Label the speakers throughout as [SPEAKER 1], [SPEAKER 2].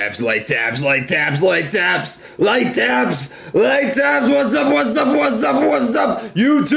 [SPEAKER 1] Taps, light taps, light taps, light taps, light taps, light taps. What's up, what's up, what's up, what's up, YouTube?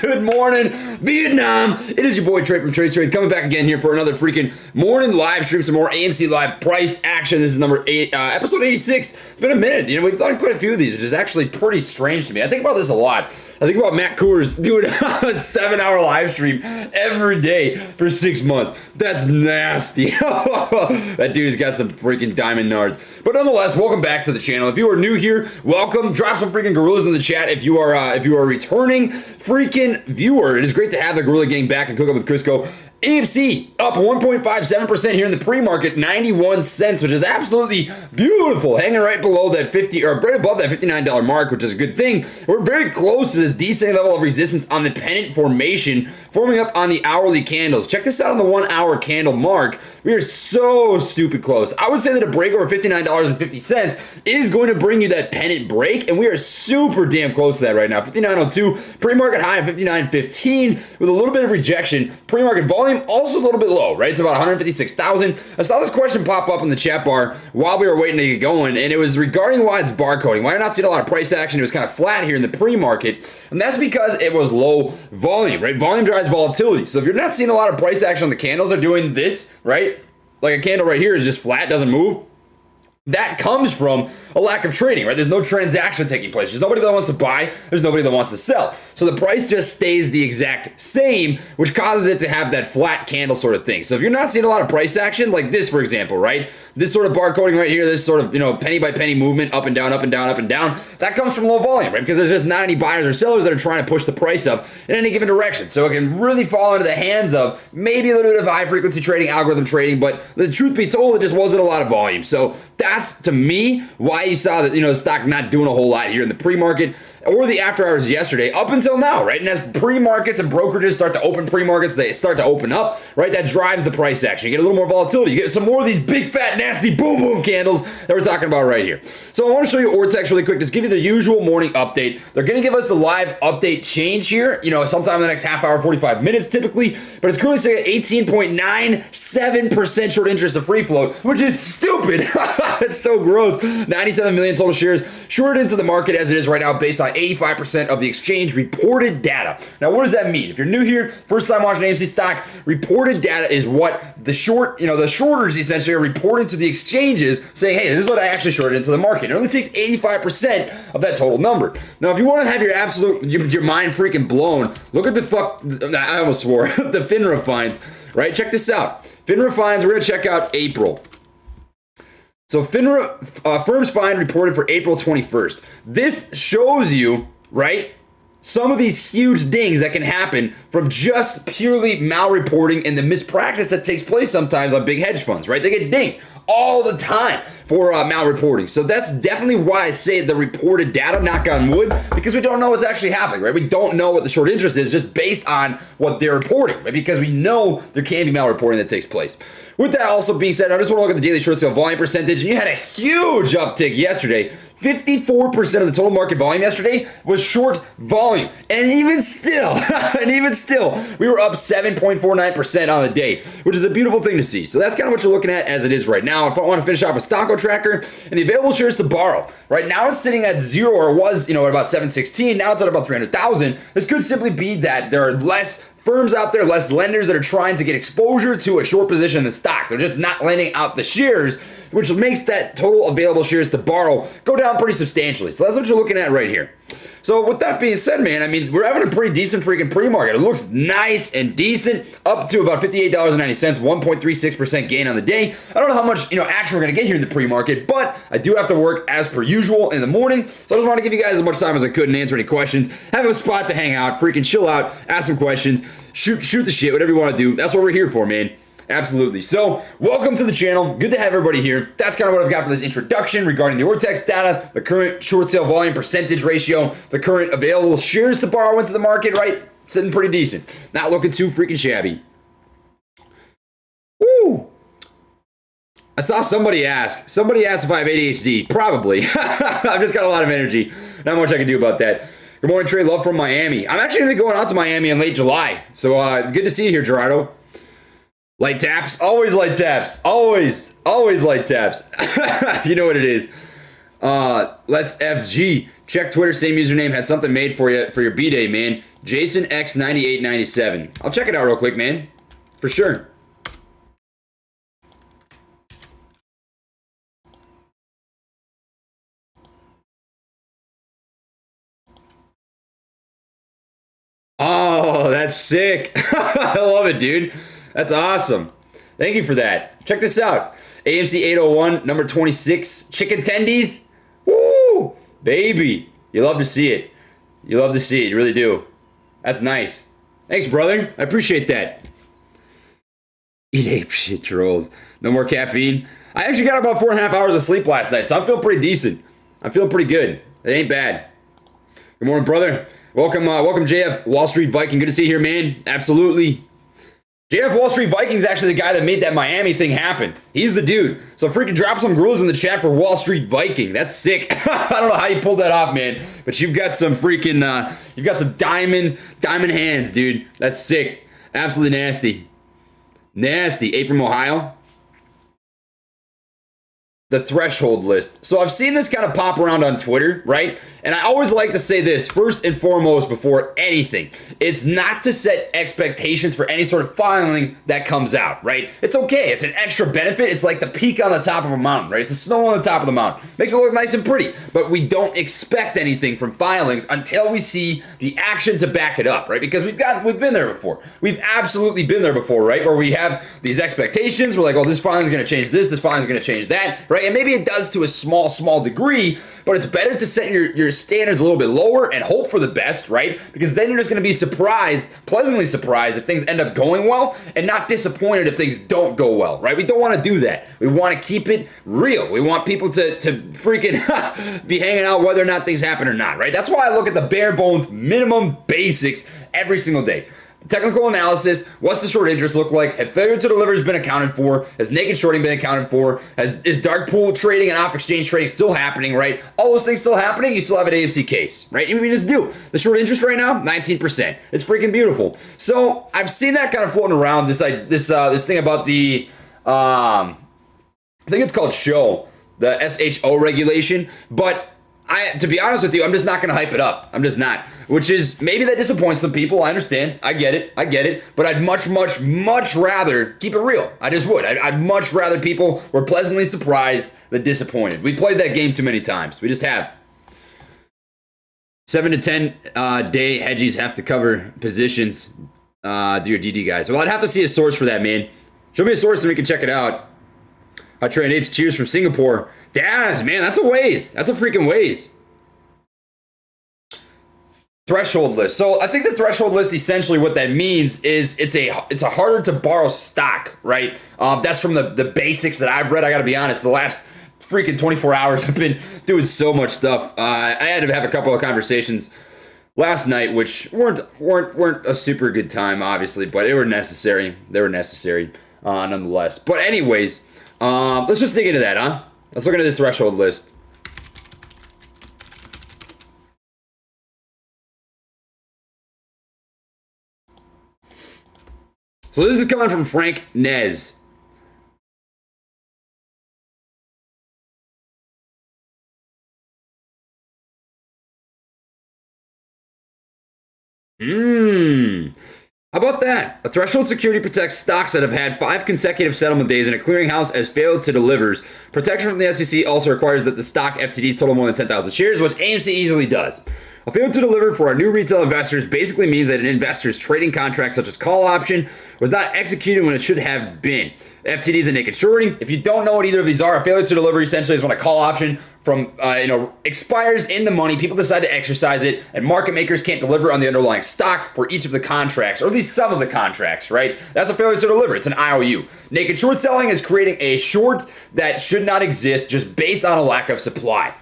[SPEAKER 1] Good morning, Vietnam. It is your boy Trey from Trades, coming back again here for another freaking morning live stream, some more AMC live price action. This is number 8, episode 86. It's been a minute. You know, we've done quite a few of these, which is actually pretty strange to me. I think about this a lot. I think about Matt Coors doing a 7-hour live stream every day for 6 months. That's nasty. That dude's got some freaking diamond nards. But nonetheless, welcome back to the channel. If you are new here, welcome. Drop some freaking gorillas in the chat if you are a returning freaking viewer. It is great to have the gorilla gang back and cook up with Crisco. AMC up 1.57% here in the pre-market, 91 cents, which is absolutely beautiful, hanging right below that 50 or right above that $59 mark, which is a good thing. We're very close to this decent level of resistance on the pennant formation, forming up on the hourly candles. Check this out on the 1 hour candle mark. We are so stupid close. I would say that a break over $59.50 is going to bring you that pennant break, and we are super damn close to that right now. 59.02, pre-market high of 59.15 with a little bit of rejection. Pre-market volume also a little bit low, right? It's about 156,000. I saw this question pop up in the chat bar while we were waiting to get going, and it was regarding why it's barcoding. Why you're not seeing a lot of price action. It was kind of flat here in the pre-market, and that's because it was low volume, right? Volume drives volatility. So if you're not seeing a lot of price action on the candles, they're doing this, right? Like a candle right here is just flat, doesn't move. That comes from a lack of trading, right? There's no transaction taking place. There's nobody that wants to buy. There's nobody that wants to sell. So the price just stays the exact same, which causes it to have that flat candle sort of thing. So if you're not seeing a lot of price action, like this, for example, right? This sort of barcoding right here, this sort of, penny by penny movement, up and down, up and down, up and down, that comes from low volume, right? Because there's just not any buyers or sellers that are trying to push the price up in any given direction. So it can really fall into the hands of maybe a little bit of high frequency trading, algorithm trading, but the truth be told, it just wasn't a lot of volume. So that's, to me, why you saw that, the stock not doing a whole lot here in the pre-market or the after hours yesterday up until now, right? And as pre-markets and brokerages start to open pre-markets, they start to open up, right? That drives the price action. You get a little more volatility. You get some more of these big, fat, nasty boom candles that we're talking about right here. So I want to show you Ortex really quick. Just give you the usual morning update. They're going to give us the live update change here, sometime in the next half hour, 45 minutes typically, but it's currently sitting at 18.97% short interest of free float, which is stupid. It's so gross. 97 million total shares shorted into the market as it is right now based on 85% of the exchange reported data. Now, what does that mean? If you're new here, first time watching AMC stock, reported data is what the shorters essentially are reporting to the exchanges saying, hey, this is what I actually shorted into the market. It only takes 85% of that total number. Now, if you want to have your mind freaking blown, look at I almost swore, the FINRA finds, right? Check this out. FINRA finds, we're going to check out April. So FINRA firms find reported for April 21st. This shows you, right, some of these huge dings that can happen from just purely malreporting and the mispractice that takes place sometimes on big hedge funds, right? They get dinged all the time for malreporting. So that's definitely why I say the reported data, knock on wood, because we don't know what's actually happening, right? We don't know what the short interest is just based on what they're reporting, right? Because we know there can be malreporting that takes place. With that also being said, I just want to look at the daily short sale volume percentage, and you had a huge uptick yesterday. 54% of the total market volume yesterday was short volume. And even still, we were up 7.49% on the day, which is a beautiful thing to see. So that's kind of what you're looking at as it is right now. If I want to finish off with Stocko Tracker and the available shares to borrow, right now it's sitting at 0, or was, at about 716. Now it's at about 300,000. This could simply be that there are less firms out there, less lenders that are trying to get exposure to a short position in the stock. They're just not lending out the shares, which makes that total available shares to borrow go down pretty substantially. So that's what you're looking at right here. So with that being said, man, I mean, we're having a pretty decent freaking pre-market. It looks nice and decent, up to about $58.90, 1.36% gain on the day. I don't know how much, action we're going to get here in the pre-market, but I do have to work as per usual in the morning. So I just want to give you guys as much time as I could and answer any questions. Have a spot to hang out, freaking chill out, ask some questions, shoot the shit, whatever you want to do. That's what we're here for, man. Absolutely. So, welcome to the channel. Good to have everybody here. That's kind of what I've got for this introduction regarding the Ortex data, the current short sale volume percentage ratio, the current available shares to borrow into the market, right? Sitting pretty decent. Not looking too freaking shabby. Woo! I saw somebody ask if I have ADHD. Probably. I've just got a lot of energy. Not much I can do about that. Good morning, Trey. Love from Miami. I'm actually going to be going out to Miami in late July. So, it's good to see you here, Gerardo. Light taps, always light taps, always light taps. You know what it is. Let's FG. Check Twitter, same username, has something made for you for your B-Day, man. Jason X9897. I'll check it out real quick, man. For sure. Oh, that's sick. I love it, dude. That's awesome. Thank you for that. Check this out. AMC 801, number 26. Chicken tendies. Woo! Baby. You love to see it. You love to see it. You really do. That's nice. Thanks, brother. I appreciate that. Eat ape shit, trolls. No more caffeine. I actually got about 4.5 hours of sleep last night, so I'm feeling pretty decent. I'm feeling pretty good. It ain't bad. Good morning, brother. Welcome, JF Wall Street Viking. Good to see you here, man. Absolutely. JF Wall Street Viking's actually the guy that made that Miami thing happen. He's the dude. So freaking drop some rules in the chat for Wall Street Viking. That's sick. I don't know how you pulled that off, man. But you've got some freaking, you've got some diamond hands, dude. That's sick. Absolutely nasty. Nasty. 8 from Ohio. The threshold list. So I've seen this kind of pop around on Twitter, right? And I always like to say this first and foremost before anything. It's not to set expectations for any sort of filing that comes out, right? It's okay. It's an extra benefit. It's like the peak on the top of a mountain, right? It's the snow on the top of the mountain. Makes it look nice and pretty. But we don't expect anything from filings until we see the action to back it up, right? Because we've been there before. We've absolutely been there before, right? Where we have these expectations. We're like, oh, this filing is going to change this filing is going to change that, right? And maybe it does to a small degree, but it's better to set your standards a little bit lower and hope for the best, right? Because then you're just going to be pleasantly surprised if things end up going well and not disappointed if things don't go well, right? We don't want to do that. We want to keep it real. We want people to freaking be hanging out whether or not things happen or not, right? That's why I look at the bare bones minimum basics every single day. The technical analysis, what's the short interest look like? Have failure to deliver has been accounted for? Has naked shorting been accounted for? Is dark pool trading and off-exchange trading still happening, right? All those things still happening, you still have an AMC case, right? And we just do. The short interest right now, 19%. It's freaking beautiful. So I've seen that kind of floating around, this thing about the, I think it's called the SHO regulation, but to be honest with you, I'm just not going to hype it up. I'm just not. Which is, maybe that disappoints some people. I understand. I get it. But I'd much rather keep it real. I just would. I'd much rather people were pleasantly surprised than disappointed. We played that game too many times. We just have. 7 to 10 day hedgies have to cover positions. Do your DD guys. Well, I'd have to see a source for that, man. Show me a source and we can check it out. I trade apes. Cheers from Singapore. Daz, man, that's a ways. That's a freaking ways. Threshold list. So I think the threshold list, essentially what that means is it's a harder to borrow stock, right? That's from the basics that I've read. I got to be honest, the last freaking 24 hours I've been doing so much stuff. I had to have a couple of conversations last night, which weren't a super good time, obviously, but they were necessary. They were necessary, nonetheless. But anyways, let's just dig into that, huh? Let's look into this threshold list. So this is coming from Frank Nez. How about that? A threshold security protects stocks that have had 5 consecutive settlement days in a clearinghouse as failed to deliver. Protection from the SEC also requires that the stock FTDs total more than 10,000 shares, which AMC easily does. A failure to deliver for our new retail investors basically means that an investor's trading contract, such as call option, was not executed when it should have been. FTDs and naked shorting. If you don't know what either of these are, a failure to deliver essentially is when a call option from expires in the money, people decide to exercise it, and market makers can't deliver on the underlying stock for each of the contracts, or at least some of the contracts, right? That's a failure to deliver. It's an IOU. Naked short selling is creating a short that should not exist just based on a lack of supply.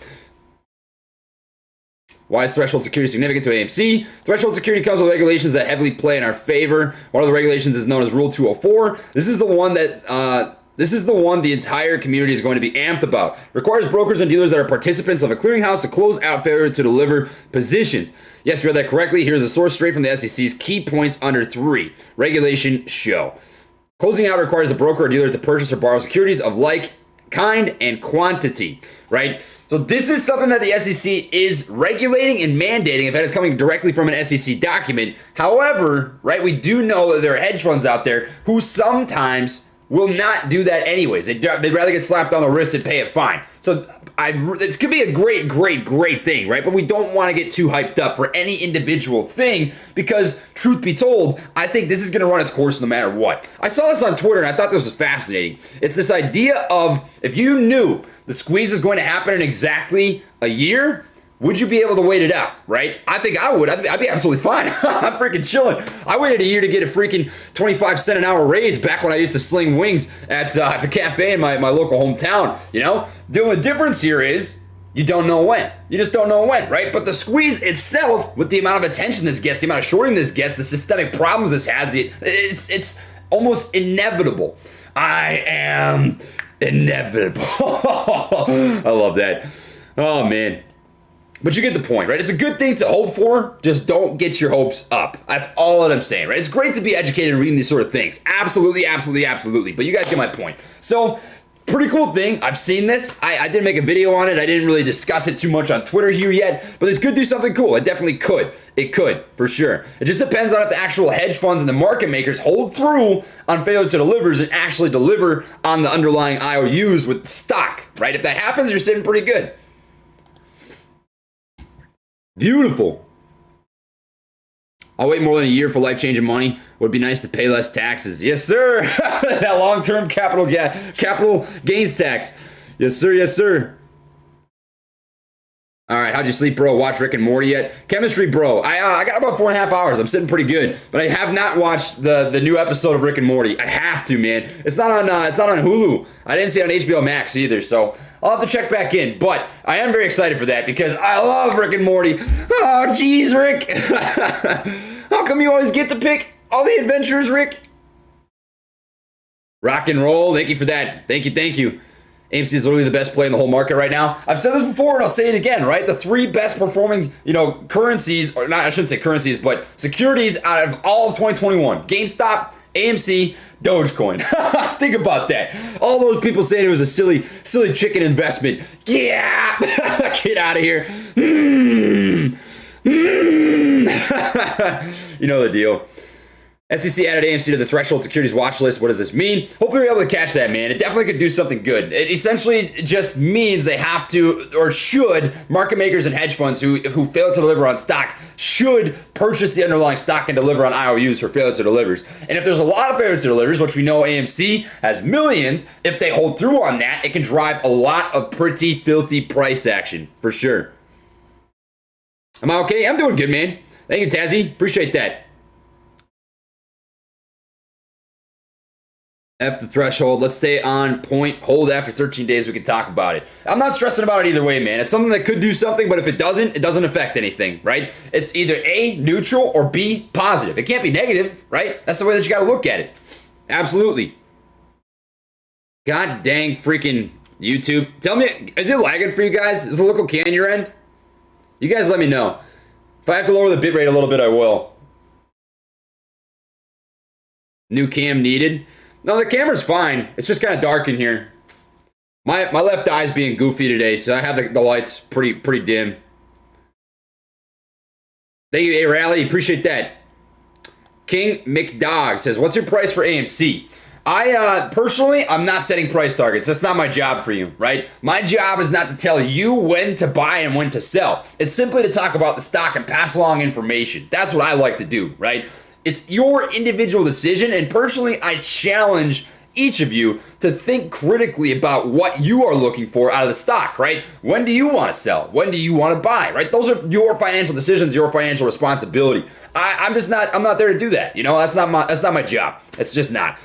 [SPEAKER 1] Why is threshold security significant to AMC? Threshold security comes with regulations that heavily play in our favor. One of the regulations is known as Rule 204. This is the one the entire community is going to be amped about. Requires brokers and dealers that are participants of a clearinghouse to close out failure to deliver positions. Yes, you read that correctly. Here's a source straight from the SEC's key points under 3. Regulation show. Closing out requires the broker or dealer to purchase or borrow securities of like kind and quantity, right? So this is something that the SEC is regulating and mandating if that is coming directly from an SEC document. However, right, we do know that there are hedge funds out there who sometimes will not do that anyways. They'd rather get slapped on the wrist and pay a fine. So this could be a great thing, right? But we don't want to get too hyped up for any individual thing because, truth be told, I think this is going to run its course no matter what. I saw this on Twitter and I thought this was fascinating. It's this idea of if you knew the squeeze is going to happen in exactly a year, would you be able to wait it out, right? I think I would. I'd be absolutely fine. I'm freaking chilling. I waited a year to get a freaking 25-cent an hour raise back when I used to sling wings at the cafe in my local hometown, you know? The only difference here is you don't know when. You just don't know when, right? But the squeeze itself, with the amount of attention this gets, the amount of shorting this gets, the systemic problems this has, it's almost inevitable. I am inevitable. I love that. Oh, man. But you get the point, right? It's a good thing to hope for. Just don't get your hopes up. That's all that I'm saying, right? It's great to be educated and reading these sort of things. Absolutely. But you guys get my point. So, pretty cool thing. I've seen this. I didn't make a video on it. I didn't really discuss it too much on Twitter here yet. But this could do something cool. It definitely could. It could, for sure. It just depends on if the actual hedge funds and the market makers hold through on failure to delivers and actually deliver on the underlying IOUs with stock, right? If that happens, you're sitting pretty good. Beautiful. I'll wait more than a year for life-changing money. Would be nice to pay less taxes. Yes, sir. That long-term capital gains tax. Yes, sir. All right, how'd you sleep, bro? Watch Rick and Morty yet? Chemistry, bro. I got about 4.5 hours. I'm sitting pretty good, but I have not watched the new episode of Rick and Morty. I have to, man. It's not on Hulu. I didn't see it on HBO Max either, so I'll have to check back in. But I am very excited for that because I love Rick and Morty. Oh, jeez, Rick. How come you always get to pick all the adventures, Rick? Rock and roll. Thank you for that. Thank you. AMC is literally the best play in the whole market right now. I've said this before and I'll say it again, right? The three best performing, currencies, or not, I shouldn't say currencies, but securities out of all of 2021. GameStop, AMC, Dogecoin. Think about that. All those people saying it was a silly chicken investment. Yeah, get out of here. You know the deal. SEC added AMC to the threshold securities watch list. What does this mean? Hopefully we're able to catch that, man. It definitely could do something good. It essentially just means they have to, or should, market makers and hedge funds who fail to deliver on stock should purchase the underlying stock and deliver on IOUs for failure to delivers. And if there's a lot of failure to delivers, which we know AMC has millions, if they hold through on that, it can drive a lot of pretty filthy price action, for sure. Am I okay? I'm doing good, man. Thank you, Tazzy. Appreciate that. F the threshold. Let's stay on point. Hold after 13 days. We can talk about it. I'm not stressing about it either way, man. It's something that could do something, but if it doesn't affect anything, right? It's either A, neutral, or B, positive. It can't be negative, right? That's the way that you got to look at it. Absolutely. God dang freaking YouTube. Tell me, is it lagging for you guys? Is the local key on your end? You guys let me know. If I have to lower the bitrate a little bit, I will. New cam needed. No, the camera's fine. It's just kind of dark in here. My left eye's being goofy today, so I have the lights pretty dim. Thank you, A-Rally. Appreciate that. King McDog says, what's your price for AMC? Personally, I'm not setting price targets. That's not my job for you, right? My job is not to tell you when to buy and when to sell. It's simply to talk about the stock and pass along information. That's what I like to do, right? It's your individual decision, and personally, I challenge each of you to think critically about what you are looking for out of the stock, right? When do you want to sell? When do you want to buy, right? Those are your financial decisions, your financial responsibility. I'm not there to do that. That's not my job. It's just not.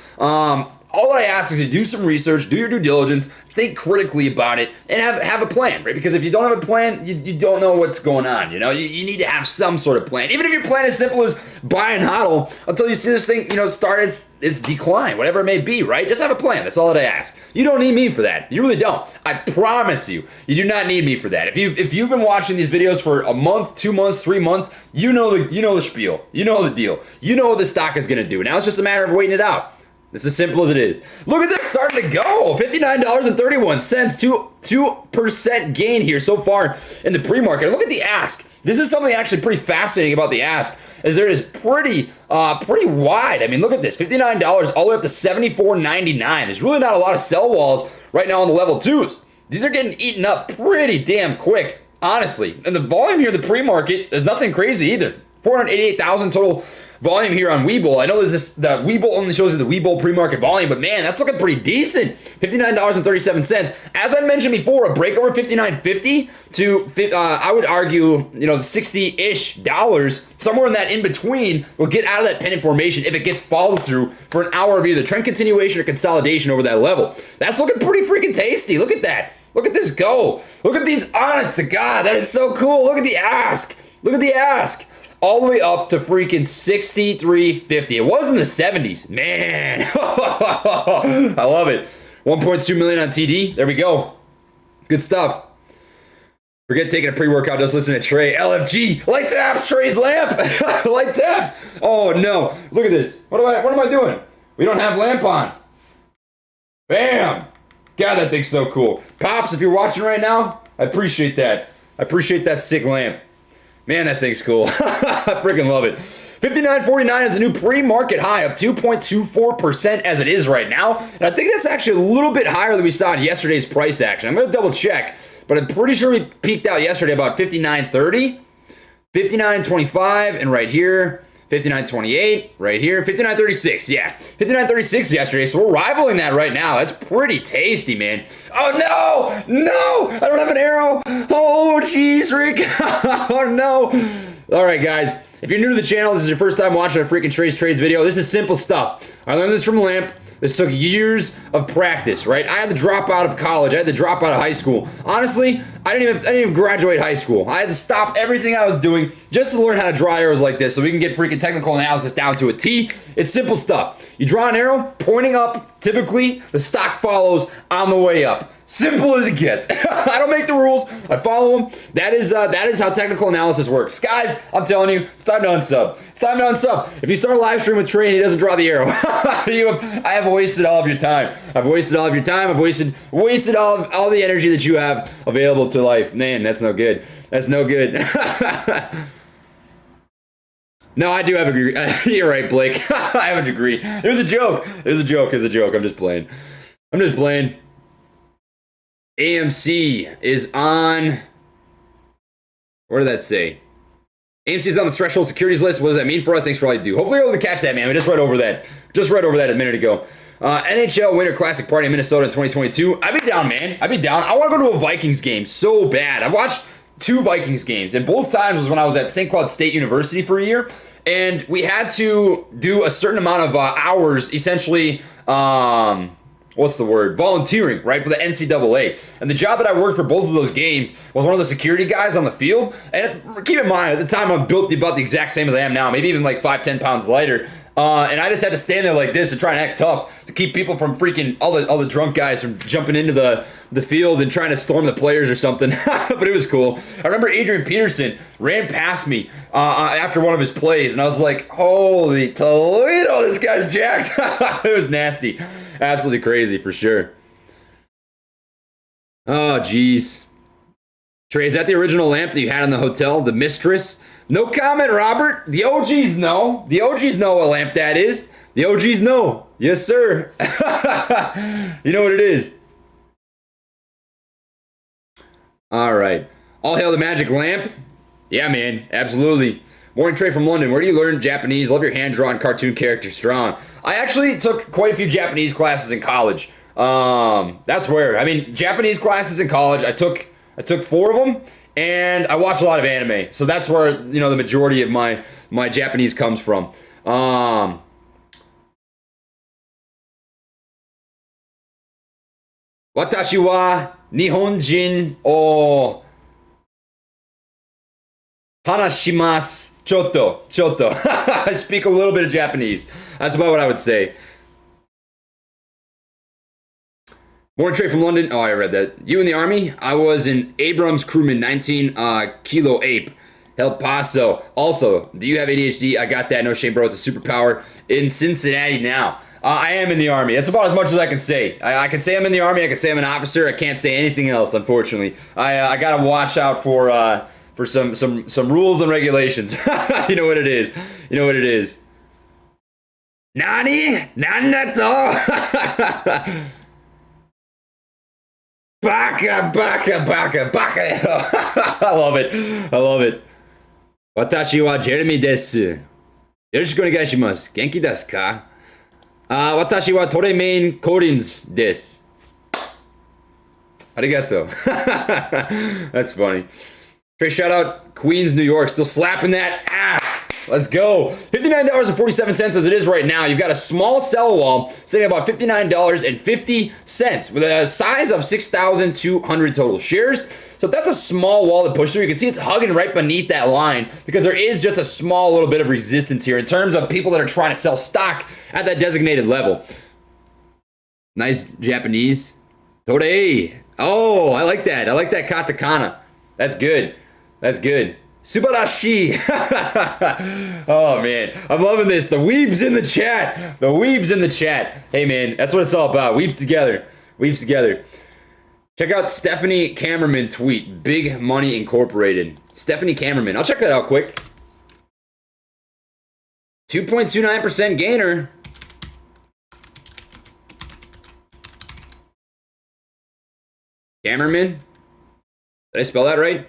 [SPEAKER 1] All I ask is you do some research, do your due diligence, think critically about it, and have a plan, right? Because if you don't have a plan, you don't know what's going on, You need to have some sort of plan. Even if your plan is simple as buy and hodl until you see this thing, start its decline, whatever it may be, right? Just have a plan. That's all that I ask. You don't need me for that. You really don't. I promise you, you do not need me for that. If you've been watching these videos for a month, 2 months, 3 months, you know the spiel. You know the deal. You know what the stock is going to do. Now it's just a matter of waiting it out. It's as simple as it is. Look at this starting to go. $59.31. 2% gain here so far in the pre-market. Look at the ask. This is something actually pretty fascinating about the ask, is there is pretty wide. I mean, look at this. $59 all the way up to $74.99. There's really not a lot of sell walls right now on the level 2s. These are getting eaten up pretty damn quick, honestly. And the volume here in the pre-market is nothing crazy either. 488,000 total volume here on Webull. I know the Webull only shows you the Webull pre-market volume, but man, that's looking pretty decent. $59.37. As I mentioned before, a break over $59.50 to I would argue, $60-ish dollars, somewhere in that in between, will get out of that pennant formation if it gets followed through for an hour of either trend continuation or consolidation over that level. That's looking pretty freaking tasty. Look at that. Look at this go. Look at these. Honest to God, that is so cool. Look at the ask. Look at the ask. All the way up to freaking $63.50. It was in the 70s. Man. I love it. 1.2 million on TD. There we go. Good stuff. Forget taking a pre-workout. Just listen to Trey. LFG. Light taps. Trey's lamp. Light taps. Oh, no. Look at this. What am I doing? We don't have lamp on. Bam. God, that thing's so cool. Pops, if you're watching right now, I appreciate that. I appreciate that sick lamp. Man, that thing's cool. I freaking love it. $59.49 is a new pre-market high, up 2.24% as it is right now. And I think that's actually a little bit higher than we saw in yesterday's price action. I'm going to double check, but I'm pretty sure we peaked out yesterday about $59.30, $59.25, and right here, $59.28, right here, $59.36. Yeah, $59.36 yesterday, so we're rivaling that right now. That's pretty tasty, man. Oh, no, I don't have an arrow. Oh, jeez, Rick. Oh, no. All right, guys, if you're new to the channel, this is your first time watching a freaking Trades video, this is simple stuff. I learned this from Lamp. This took years of practice, right? I had to drop out of college. I had to drop out of high school. Honestly, I didn't even graduate high school. I had to stop everything I was doing just to learn how to draw arrows like this so we can get freaking technical analysis down to a T. It's simple stuff. You draw an arrow pointing up. Typically, the stock follows on the way up. Simple as it gets. I don't make the rules. I follow them. That is how technical analysis works. Guys, I'm telling you, it's time to unsub. It's time to unsub. If you start a live stream with Trey and he doesn't draw the arrow, I have wasted all of your time. I've wasted all of your time. I've wasted all the energy that you have available to life. Man, that's no good. That's no good. No, I do have a degree. You're right, Blake. I have a degree. It was a joke. It was a joke. It was a joke. I'm just playing. AMC is on. What did that say? AMC is on the threshold securities list. What does that mean for us? Thanks for all you do. Hopefully you're able to catch that, man. We just read over that. A minute ago. NHL Winter Classic Party in Minnesota in 2022. I'd be down, man. I'd be down. I want to go to a Vikings game so bad. I've watched 2 Vikings games, and both times was when I was at St. Cloud State University for a year, and we had to do a certain amount of hours, essentially, volunteering, right, for the NCAA. And the job that I worked for both of those games was one of the security guys on the field. And keep in mind, at the time, I'm built about the exact same as I am now, maybe even like 5-10 pounds lighter. And I just had to stand there like this and try and act tough to keep people from freaking all the drunk guys from jumping into the field and trying to storm the players or something. But it was cool. I remember Adrian Peterson ran past me after one of his plays, and I was like, holy Toledo, this guy's jacked. It was nasty. Absolutely crazy for sure. Oh, geez. Trey, is that the original lamp that you had in the hotel? The Mistress? No comment, Robert. The OGs know. The OGs know what lamp that is. The OGs know. Yes, sir. You know what it is. All right. All hail the magic lamp. Yeah, man. Absolutely. Morning Trey from London. Where do you learn Japanese? Love your hand-drawn cartoon characters. Strong. I actually took quite a few Japanese classes in college. That's where. I mean, Japanese classes in college. I took 4 of them. And I watch a lot of anime, so that's where, the majority of my Japanese comes from. Watashi wa Nihonjin o hanashimasu. Choto. I speak a little bit of Japanese. That's about what I would say. Morning Trey from London. Oh, I read that. You in the Army? I was an Abrams crewman, 19 kilo ape. El Paso. Also, do you have ADHD? I got that. No shame, bro. It's a superpower in Cincinnati now. I am in the Army. That's about as much as I can say. I can say I'm in the Army. I can say I'm an officer. I can't say anything else, unfortunately. I got to watch out for some rules and regulations. You know what it is. You know what it is. Nani? Nanato? Baka. I love it. I love it. Watashi wa Jeremy desu. Yoroshiku onegaishimasu. Genki desu ka? Watashi wa Toremein Collins desu. Arigato. That's funny. Trey, shout out Queens, New York. Still slapping that ass. Let's go. $59.47 as it is right now. You've got a small sell wall sitting at about $59.50 with a size of 6,200 total shares. So that's a small wall to push through. You can see it's hugging right beneath that line because there is just a small little bit of resistance here in terms of people that are trying to sell stock at that designated level. Nice Japanese. Torei. Oh, I like that. I like that katakana. That's good. That's good. Subarashi. Oh, man. I'm loving this. The weebs in the chat. The weebs in the chat. Hey, man, that's what it's all about. Weebs together. Weebs together. Check out Stephanie Cameraman tweet. Big Money Incorporated. Stephanie Cameraman. I'll check that out quick. 2.29% gainer. Cameraman. Did I spell that right?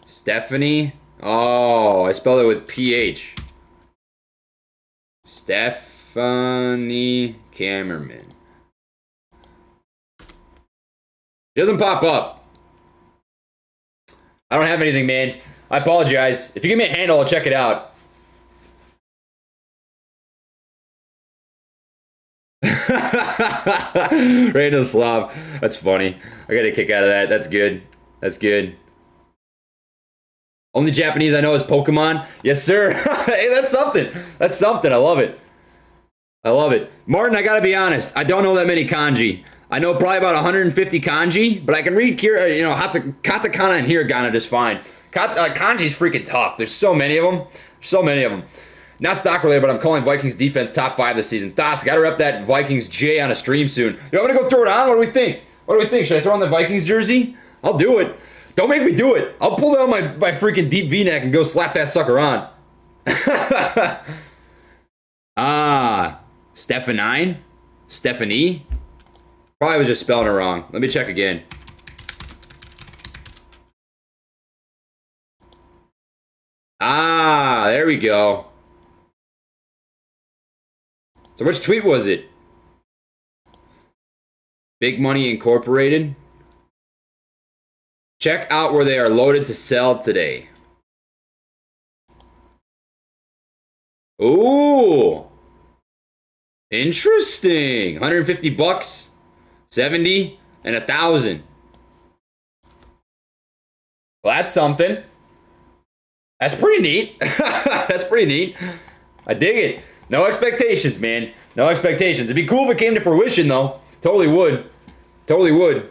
[SPEAKER 1] Stephanie. Oh, I spelled it with PH. Stephanie Cameraman. It doesn't pop up. I don't have anything, man. I apologize. If you give me a handle, I'll check it out. Random slob. That's funny. I got a kick out of that. That's good. That's good. Only Japanese I know is Pokemon. Yes, sir. Hey, that's something. That's something. I love it. I love it. Martin, I gotta be honest. I don't know that many kanji. I know probably about 150 kanji, but I can read katakana and hiragana just fine. Kanji's freaking tough. There's so many of them. So many of them. Not stock related, but I'm calling Vikings defense top 5 this season. Thoughts? Got to rep that Vikings J on a stream soon. You want me to go throw it on? What do we think? What do we think? Should I throw on the Vikings jersey? I'll do it. Don't make me do it. I'll pull down my freaking deep V-neck and go slap that sucker on. Stephanie? Probably was just spelling it wrong. Let me check again. There we go. So which tweet was it? Big Money Incorporated. Check out where they are loaded to sell today. Ooh. Interesting. 150 bucks, 70, and 1,000. Well, that's something. That's pretty neat. That's pretty neat. I dig it. No expectations, man. No expectations. It'd be cool if it came to fruition, though. Totally would. Totally would.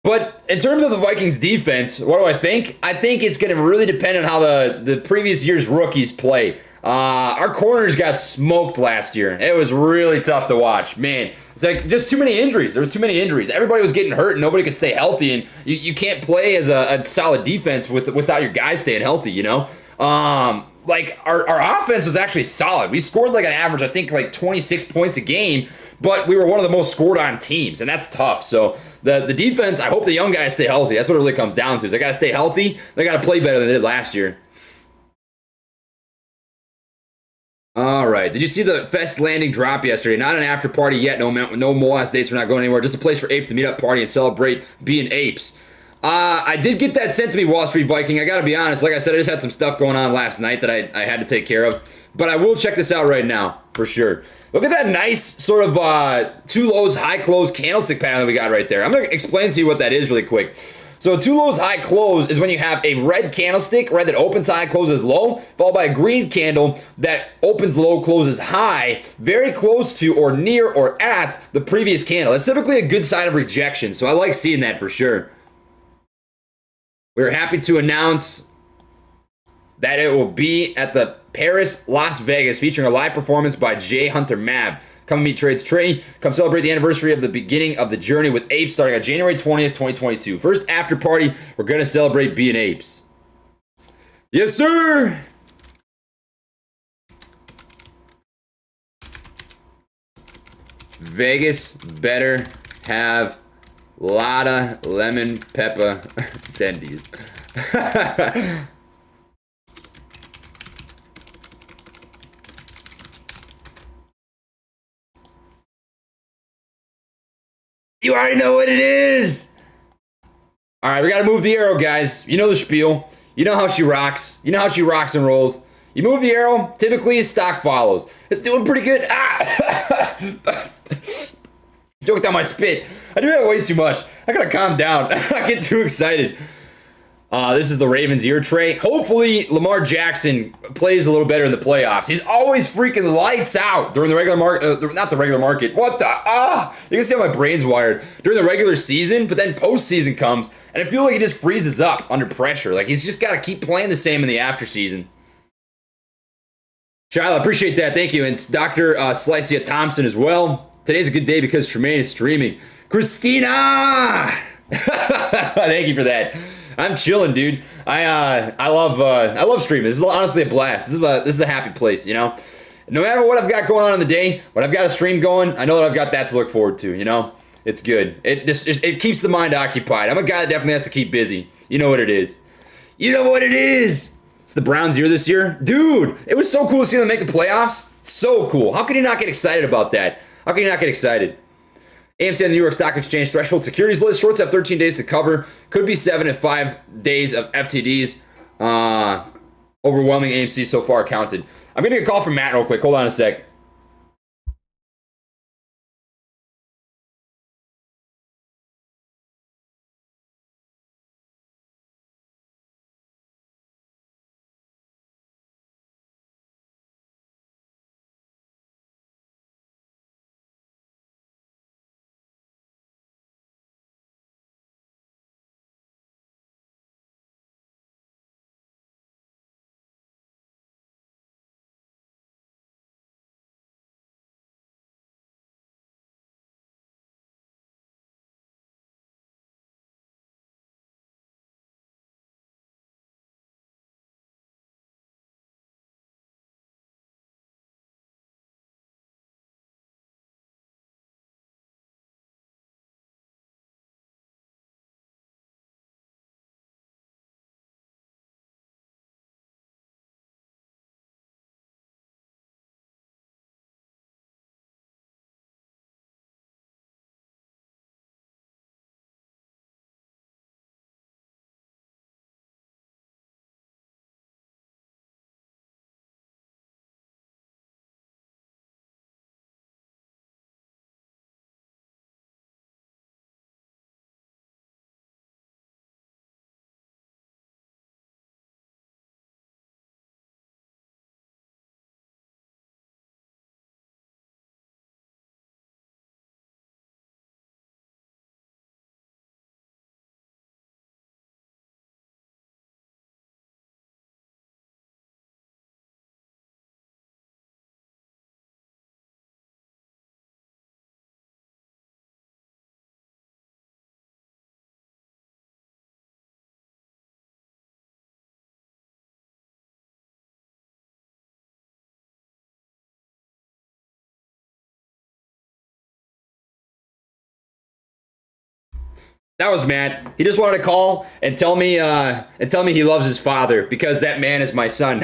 [SPEAKER 1] But in terms of the Vikings defense, what do I think? I think it's going to really depend on how the previous year's rookies play. Our corners got smoked last year. It was really tough to watch. Man, it's like just too many injuries. There was too many injuries. Everybody was getting hurt and nobody could stay healthy. And you can't play as a solid defense without your guys staying healthy, you know? Like our offense was actually solid. We scored like an average, I think like 26 points a game, but we were one of the most scored on teams, and that's tough. So the defense, I hope the young guys stay healthy. That's what it really comes down to. Is they got to stay healthy. They got to play better than they did last year. All right. Did you see the Fest landing drop yesterday? Not an after party yet. No Moas dates. We're not going anywhere. Just a place for apes to meet up, party, and celebrate being apes. I did get that sent to me, Wall Street Viking. I got to be honest. Like I said, I just had some stuff going on last night that I had to take care of. But I will check this out right now for sure. Look at that nice sort of two lows, high close candlestick pattern that we got right there. I'm going to explain to you what that is really quick. So two lows, high close is when you have a red candlestick, red that opens high, closes low, followed by a green candle that opens low, closes high, very close to or near or at the previous candle. That's typically a good sign of rejection, so I like seeing that for sure. We're happy to announce that it will be at the Paris, Las Vegas, featuring a live performance by Jay Hunter Mav. Come meet Trades Trey. Come celebrate the anniversary of the beginning of the journey with Apes starting on January 20th, 2022. First after party, we're going to celebrate being Apes. Yes, sir! Vegas better have lotta lemon pepper attendees. You already know what it is. All right, we got to move the arrow, guys. You know the spiel. You know how she rocks. You know how she rocks and rolls. You move the arrow, typically stock follows. It's doing pretty good. Choked on my spit. I do that way too much. I gotta calm down. I get too excited. This is the Ravens ear tray. Hopefully, Lamar Jackson plays a little better in the playoffs. He's always freaking lights out during the regular market. Not the regular market. What the? You can see how my brain's wired. During the regular season, but then postseason comes, and I feel like he just freezes up under pressure. Like he's just got to keep playing the same in the after season. Shiloh, appreciate that. Thank you. And it's Dr. Slicia Thompson as well. Today's a good day because Tremaine is streaming. Christina! Thank you for that. I'm chilling, dude. I love streaming. This is honestly a blast. This is a happy place, you know? No matter what I've got going on in the day, when I've got a stream going, I know that I've got that to look forward to, you know? It's good. It keeps the mind occupied. I'm a guy that definitely has to keep busy. You know what it is. You know what it is. It's the Browns year this year. Dude, it was so cool to see them make the playoffs. So cool. How can you not get excited about that? How can you not get excited? AMC on the New York Stock Exchange threshold securities list. Shorts have 13 days to cover. Could be 7 and 5 days of FTDs. Overwhelming AMC so far counted. I'm going to get a call from Matt real quick. Hold on a sec. That was Matt. He just wanted to call and tell me he loves his father because that man is my son.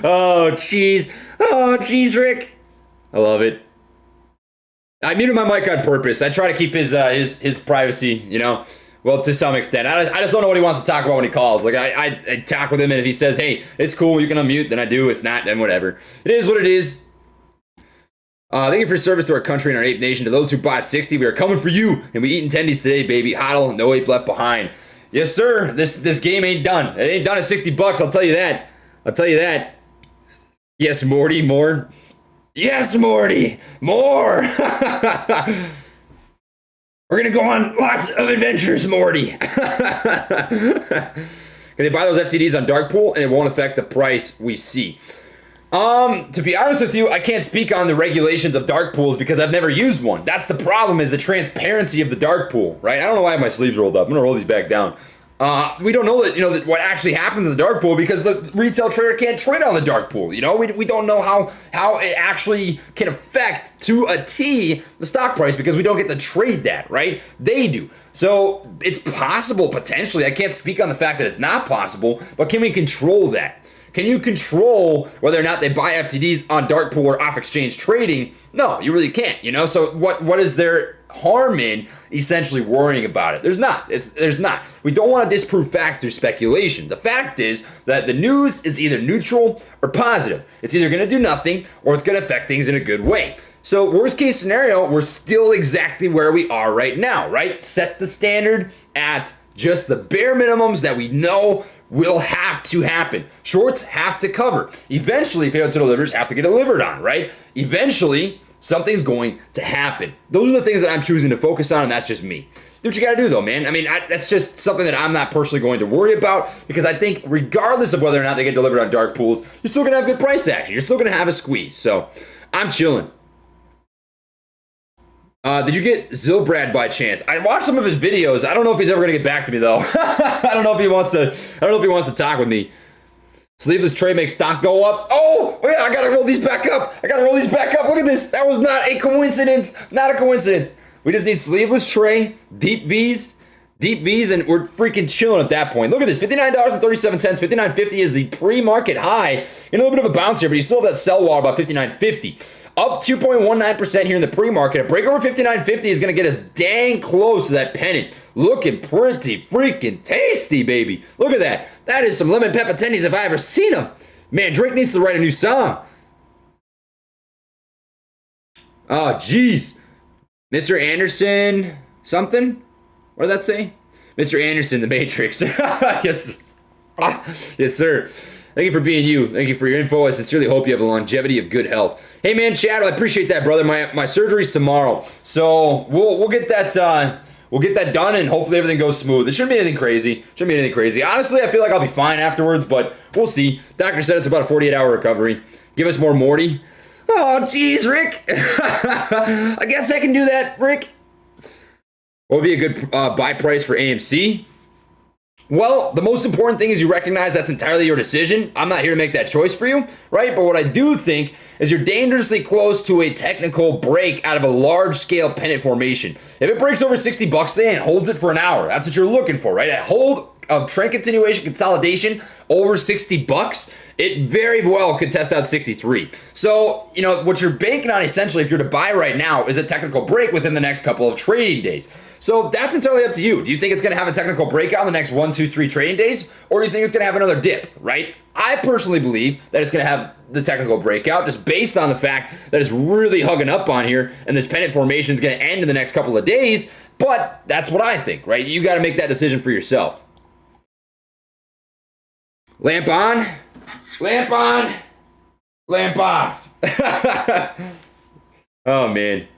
[SPEAKER 1] Oh, jeez. Oh, jeez, Rick. I love it. I muted my mic on purpose. I try to keep his privacy, you know, well, to some extent. I just don't know what he wants to talk about when he calls. Like, I talk with him, and if he says, hey, it's cool, you can unmute, then I do. If not, then whatever. It is what it is. Thank you for your service to our country and our ape nation. To those who bought 60, we are coming for you, and we eating tendies today, baby. Hodl, no ape left behind. Yes, sir. This game ain't done. It ain't done at $60. I'll tell you that. I'll tell you that. Yes, Morty, more. Yes, Morty, more. We're gonna go on lots of adventures, Morty. They buy those FTDs on dark pool and it won't affect the price we see. To be honest with you, I can't speak on the regulations of dark pools because I've never used one. That's the problem, is the transparency of the dark pool, right? I don't know why I have my sleeves rolled up. I'm gonna roll these back down. We don't know that, that what actually happens in the dark pool because the retail trader can't trade on the dark pool. We don't know how it actually can affect to a T the stock price because we don't get to trade that, right? They do. So it's possible, potentially. I can't speak on the fact that it's not possible, but can we control that? Can you control whether or not they buy FTDs on dark pool or off exchange trading? No, you really can't, So what is there harm in essentially worrying about it? There's not. There's not. We don't want to disprove fact through speculation. The fact is that the news is either neutral or positive. It's either going to do nothing or it's going to affect things in a good way. So worst case scenario, we're still exactly where we are right now, right? Set the standard at just the bare minimums that we know will have to happen. Shorts have to cover. Eventually, payouts and delivers have to get delivered on, right? Eventually, something's going to happen. Those are the things that I'm choosing to focus on, and that's just me. Do what you gotta do, though, man. I mean, that's just something that I'm not personally going to worry about because I think regardless of whether or not they get delivered on dark pools, you're still gonna have good price action. You're still gonna have a squeeze. So I'm chilling. Did you get Zilbrad by chance? I watched some of his videos. I don't know if he's ever gonna get back to me though. I don't know if he wants to talk with me. Sleeveless trade makes stock go up. Oh, yeah, I gotta roll these back up. Look at this. That was not a coincidence. Not a coincidence. We just need sleeveless tray, deep V's, and we're freaking chilling at that point. Look at this, $59.37, $59.50 is the pre-market high. In a little bit of a bounce here, but you still have that sell wall about $59.50. Up 2.19% here in the pre-market. A break over $59.50 is going to get us dang close to that pennant. Looking pretty freaking tasty, baby. Look at that. That is some lemon pepper tendies if I ever seen them. Man, Drake needs to write a new song. Oh, jeez. Mr. Anderson something? What did that say? Mr. Anderson, the Matrix. Yes. Yes, sir. Thank you for being you. Thank you for your info. I sincerely hope you have a longevity of good health. Hey, man, Chad, I appreciate that, brother. My surgery's tomorrow, so we'll get that. We'll get that done, and hopefully everything goes smooth. It shouldn't be anything crazy. Honestly, I feel like I'll be fine afterwards, but we'll see. Doctor said it's about a 48-hour recovery. Give us more Morty. Oh, geez, Rick. I guess I can do that, Rick. What would be a good buy price for AMC? Well, the most important thing is you recognize that's entirely your decision. I'm not here to make that choice for you, right? But what I do think is you're dangerously close to a technical break out of a large-scale pennant formation. If it breaks over $60 today and holds it for an hour, that's what you're looking for, right? A hold of trend continuation consolidation over $60, it very well could test out 63. So, what you're banking on essentially, if you're to buy right now, is a technical break within the next couple of trading days. So that's entirely up to you. Do you think it's going to have a technical breakout in the next 1, 2, 3 trading days? Or do you think it's going to have another dip, right? I personally believe that it's going to have the technical breakout just based on the fact that it's really hugging up on here and this pennant formation is going to end in the next couple of days. But that's what I think, right? You got to make that decision for yourself. Lamp on, lamp on, lamp off. Oh, man.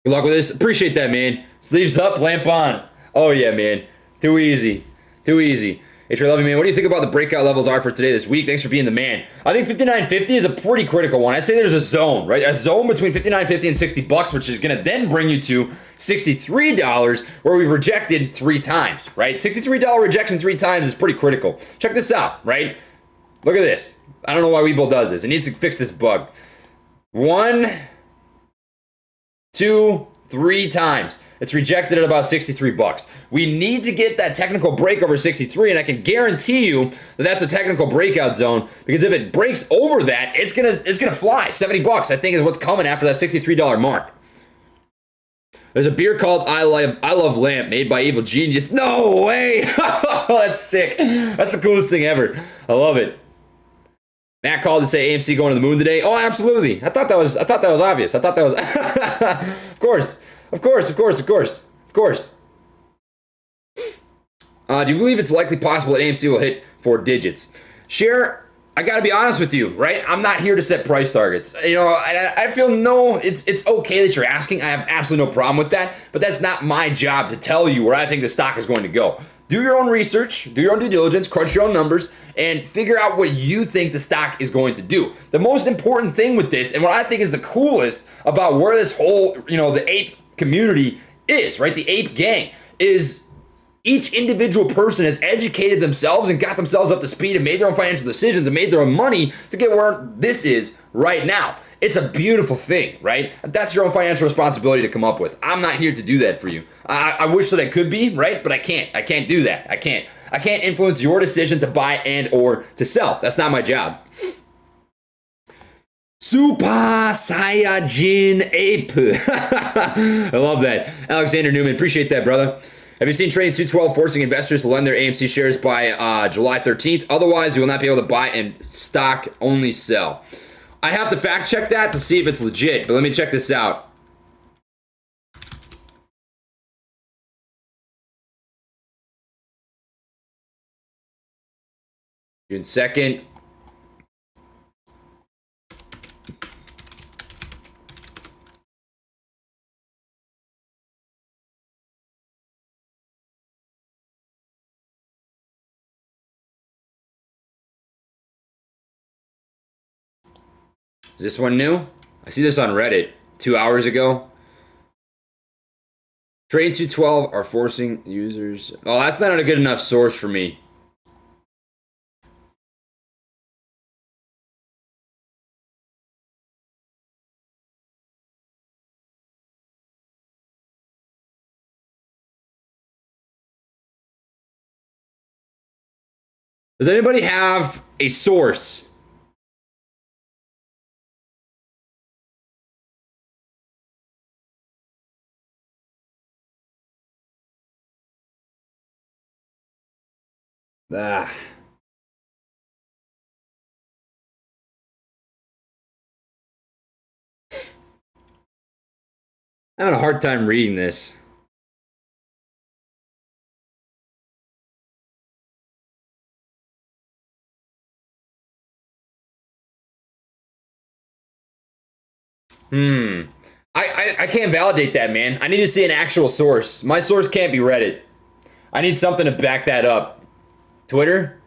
[SPEAKER 1] Good luck with this. Appreciate that, man. Sleeves up, lamp on. Oh, yeah, man. Too easy. Hey, Trey, love you, man. What do you think about the breakout levels are for today this week? Thanks for being the man. I think $59.50 is a pretty critical one. I'd say there's a zone, right? A zone between $59.50 and $60, which is going to then bring you to $63, where we've rejected 3 times, right? $63 rejection 3 times is pretty critical. Check this out, right? Look at this. I don't know why Webull does this. It needs to fix this bug. 1, 2, 3 times. It's rejected at about $63. We need to get that technical break over 63, and I can guarantee you that that's a technical breakout zone, because if it breaks over that, it's gonna fly. $70, I think, is what's coming after that $63 mark. There's a beer called I Love Lamp, made by Evil Genius. No way! That's sick. That's the coolest thing ever. I love it. Matt called to say AMC going to the moon today. Oh, absolutely. I thought that was obvious. Of course. Do you believe it's likely possible that AMC will hit 4 digits? Share, I got to be honest with you, right? I'm not here to set price targets. You know, I feel it's okay that you're asking. I have absolutely no problem with that, but that's not my job to tell you where I think the stock is going to go. Do your own research, do your own due diligence, crunch your own numbers, and figure out what you think the stock is going to do. The most important thing with this, and what I think is the coolest about where this whole, the ape community is, right? The ape gang is each individual person has educated themselves and got themselves up to speed and made their own financial decisions and made their own money to get where this is right now. It's a beautiful thing, right? That's your own financial responsibility to come up with. I'm not here to do that for you. I wish that I could be, right? But I can't. I can't do that. I can't influence your decision to buy and or to sell. That's not my job. Super Saiyajin Ape. I love that. Alexander Newman, appreciate that, brother. Have you seen Trading 212 forcing investors to lend their AMC shares by July 13th? Otherwise, you will not be able to buy and stock only sell. I have to fact check that to see if it's legit, but let me check this out. June 2nd. Is this one new? I see this on Reddit 2 hours ago. Trade 212 are forcing users. Oh, that's not a good enough source for me. Does anybody have a source? I'm having a hard time reading this. I can't validate that, man. I need to see an actual source. My source can't be Reddit. I need something to back that up. Twitter?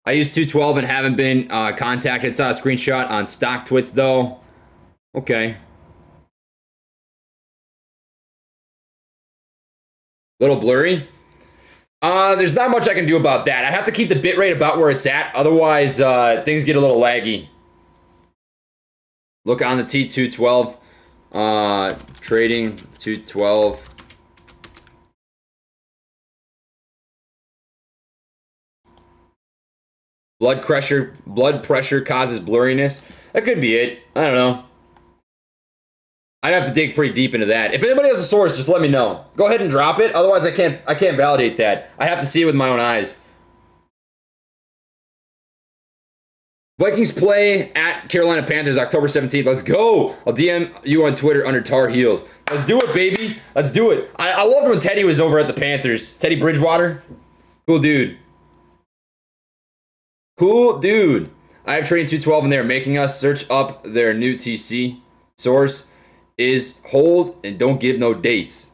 [SPEAKER 1] I use 212 and haven't been contacted. Saw a screenshot on stock twits, though. Okay. Little blurry. There's not much I can do about that. I have to keep the bitrate about where it's at. Otherwise, things get a little laggy. Look on the T212. Trading 212. Blood pressure causes blurriness. That could be it. I don't know. I'd have to dig pretty deep into that. If anybody has a source, just let me know. Go ahead and drop it. Otherwise, I can't validate that. I have to see it with my own eyes. Vikings play at Carolina Panthers October 17th. Let's go. I'll DM you on Twitter under Tar Heels. Let's do it, baby. Let's do it. I loved when Teddy was over at the Panthers. Teddy Bridgewater. Cool dude. Cool dude. I have Trading 212 and they're making us search up their new TC. Source is hold and don't give no dates.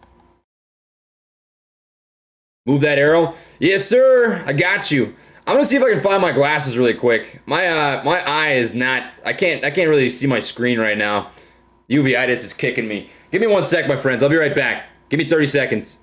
[SPEAKER 1] Move that arrow. Yes, sir. I got you. I'm gonna see if I can find my glasses really quick. My eye is not. I can't really see my screen right now. Uveitis is kicking me. Give me 1 sec, my friends. I'll be right back. Give me 30 seconds.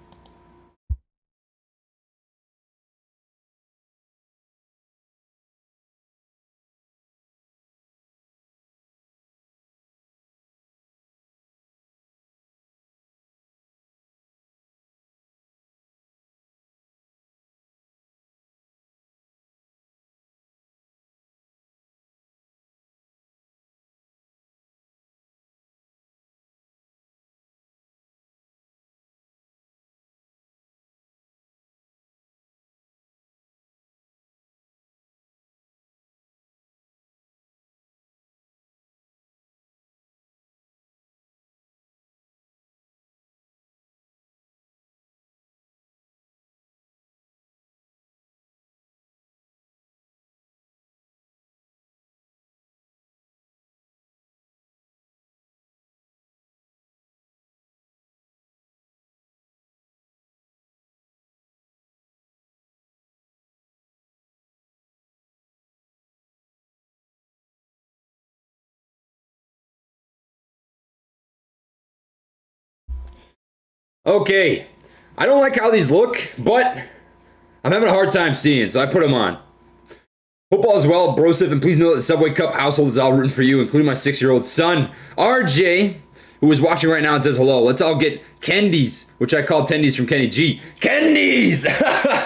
[SPEAKER 1] Okay. I don't like how these look, but I'm having a hard time seeing, so I put them on. Hope all is well, Brosif, and please know that the Subway Cup household is all rooting for you, including my 6-year-old son, RJ, who is watching right now and says hello. Let's all get Kendies, which I call Tendies from Kenny G. Kendies!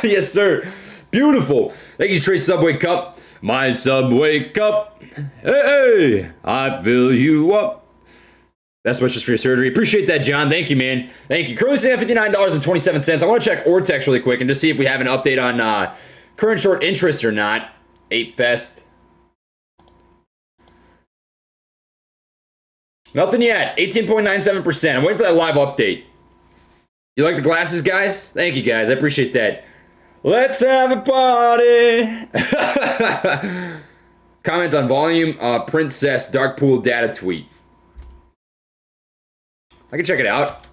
[SPEAKER 1] Yes, sir. Beautiful. Thank you, Trey Subway Cup. My Subway Cup. Hey, I fill you up. That's much just for your surgery. Appreciate that, John. Thank you, man. Thank you. Currently sitting at $59.27. I want to check Ortex really quick and just see if we have an update on current short interest or not. Apefest. Nothing yet. 18.97%. I'm waiting for that live update. You like the glasses, guys? Thank you, guys. I appreciate that. Let's have a party. Comments on volume. Princess Dark Pool data tweet. I can check it out.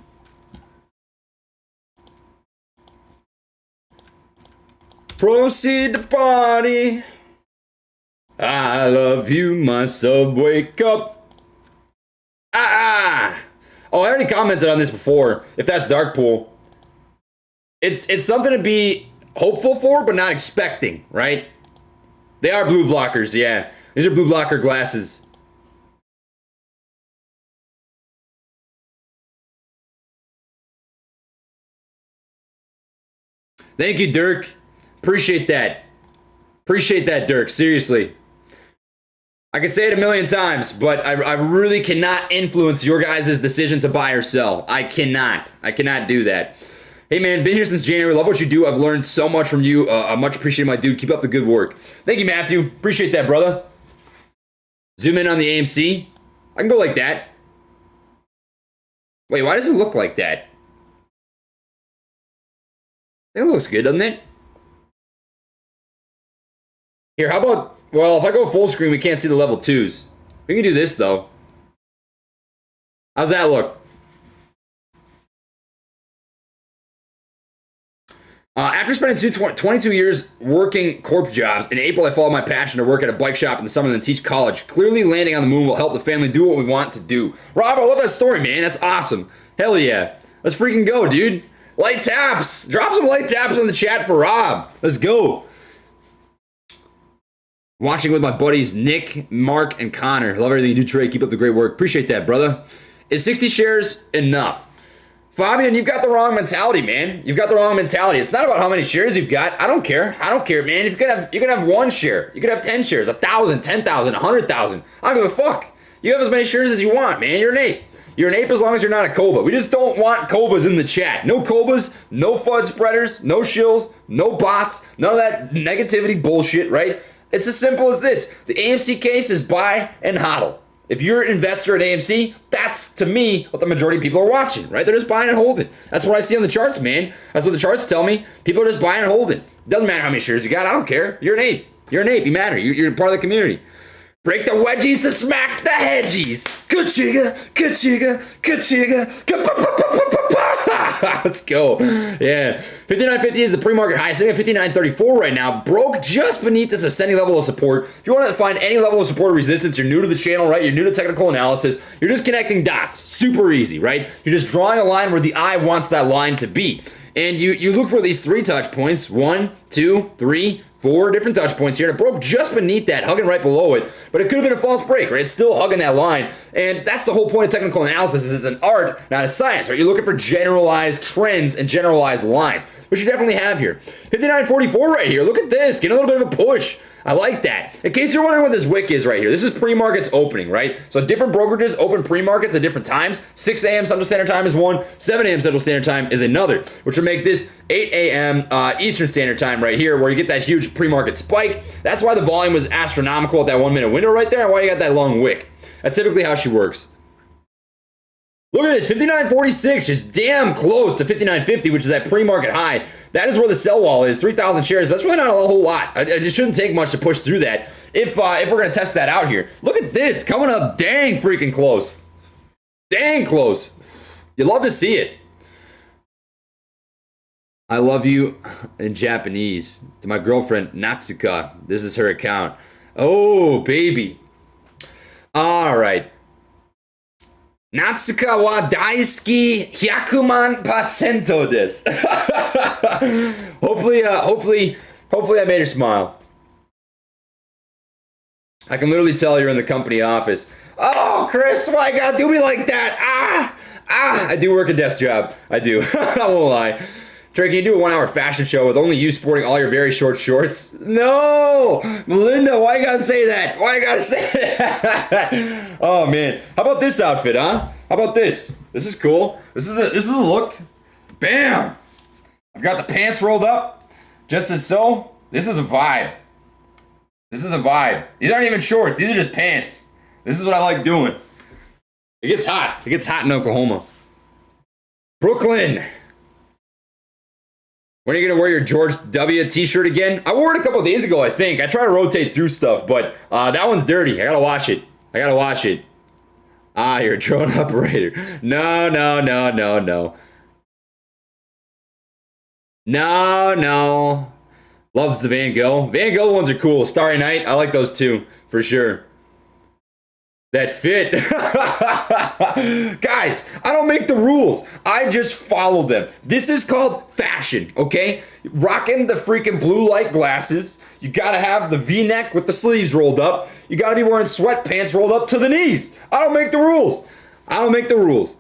[SPEAKER 1] Proceed to party. I love you, my Subway Cup. Oh, I already commented on this before. If that's Dark Pool, it's something to be hopeful for, but not expecting, right? They are blue blockers, yeah. These are blue blocker glasses. Thank you, Dirk. Appreciate that. Appreciate that, Dirk. Seriously. I can say it a million times, but I really cannot influence your guys' decision to buy or sell. I cannot. I cannot do that. Hey, man, been here since January. Love what you do. I've learned so much from you. I much appreciate my dude. Keep up the good work. Thank you, Matthew. Appreciate that, brother. Zoom in on the AMC. I can go like that. Wait, why does it look like that? It looks good, doesn't it? Here, how about, well, if I go full screen, we can't see the level 2s. We can do this, though. How's that look? After spending 22 years working corp jobs, in April I followed my passion to work at a bike shop in the summer and then teach college. Clearly landing on the moon will help the family do what we want to do. Rob, I love that story, man. That's awesome. Hell yeah. Let's freaking go, dude. Light taps. Drop some light taps in the chat for Rob. Let's go. Watching with my buddies Nick, Mark, and Connor. Love everything you do, Trey. Keep up the great work. Appreciate that, brother. Is 60 shares enough? Fabian, you've got the wrong mentality, man. You've got the wrong mentality. It's not about how many shares you've got. I don't care. I don't care, man. If you could have 1 share. You could have 10 shares, 1,000, 10,000, 100,000. I don't give a fuck. You have as many shares as you want, man. You're an ape. You're an ape as long as you're not a Koba. We just don't want Kobas in the chat. No Kobas, no FUD spreaders, no shills, no bots, none of that negativity bullshit, right? It's as simple as this. The AMC case is buy and hodl. If you're an investor at AMC, that's, to me, what the majority of people are watching, right? They're just buying and holding. That's what I see on the charts, man. That's what the charts tell me. People are just buying and holding. Doesn't matter how many shares you got. I don't care. You're an ape. You're an ape. You matter. You're part of the community. Break the wedgies to smack the hedgies. Good chigga, good chigga, good chigga. Let's go. Yeah. 59.50 is the pre-market high, sitting at 59.34 right now. Broke just beneath this ascending level of support. If you want to find any level of support or resistance, you're new to the channel, right? You're new to technical analysis. You're just connecting dots. Super easy, right? You're just drawing a line where the eye wants that line to be. And you look for these 3 touch points. 1, 2, 3, 4 different touch points here, and it broke just beneath that, hugging right below it, but it could have been a false break, right? It's still hugging that line, and that's the whole point of technical analysis. Is an art, not a science, right? You're looking for generalized trends and generalized lines, which you definitely have here. 59.44 right here. Look at this, getting a little bit of a push. I like that. In case you're wondering what this wick is right here, this is pre-markets opening, right? So different brokerages open pre-markets at different times. 6 a.m. Central Standard Time is one, 7 a.m. Central Standard Time is another, which would make this 8 a.m. Eastern Standard Time right here, where you get that huge pre-market spike. That's why the volume was astronomical at that 1 minute window right there, and why you got that long wick. That's typically how she works. Look at this, 59.46, just damn close to 59.50, which is that pre-market high. That is where the sell wall is, 3,000 shares, but that's really not a whole lot. It just shouldn't take much to push through that if we're going to test that out here. Look at this, coming up dang freaking close. Dang close. You love to see it. I love you in Japanese. To my girlfriend, Natsuka. This is her account. Oh, baby. All right. Natsuka wa daisuki 100% this. Hopefully I made her smile. I can literally tell you're in the company office. Oh, Chris, why you gotta do me like that? I do work a desk job. I do. I won't lie. Trey, can you do a 1 hour fashion show with only you sporting all your very short shorts? No! Melinda, why you gotta say that? Why you gotta say that? Oh, man. How about this outfit, huh? How about this? This is cool. This is a look. Bam! I've got the pants rolled up. Just as so. This is a vibe. This is a vibe. These aren't even shorts. These are just pants. This is what I like doing. It gets hot. It gets hot in Oklahoma. Brooklyn. When are you going to wear your George W. t-shirt again? I wore it a couple of days ago, I think. I try to rotate through stuff, but that one's dirty. I got to wash it. You're a drone operator. No. No. Loves the Van Gogh. Van Gogh ones are cool. Starry Night. I like those too, for sure. That fit. Guys, I don't make the rules. I just follow them. This is called fashion, okay? Rocking the freaking blue light glasses. You gotta have the V-neck with the sleeves rolled up. You gotta be wearing sweatpants rolled up to the knees. I don't make the rules.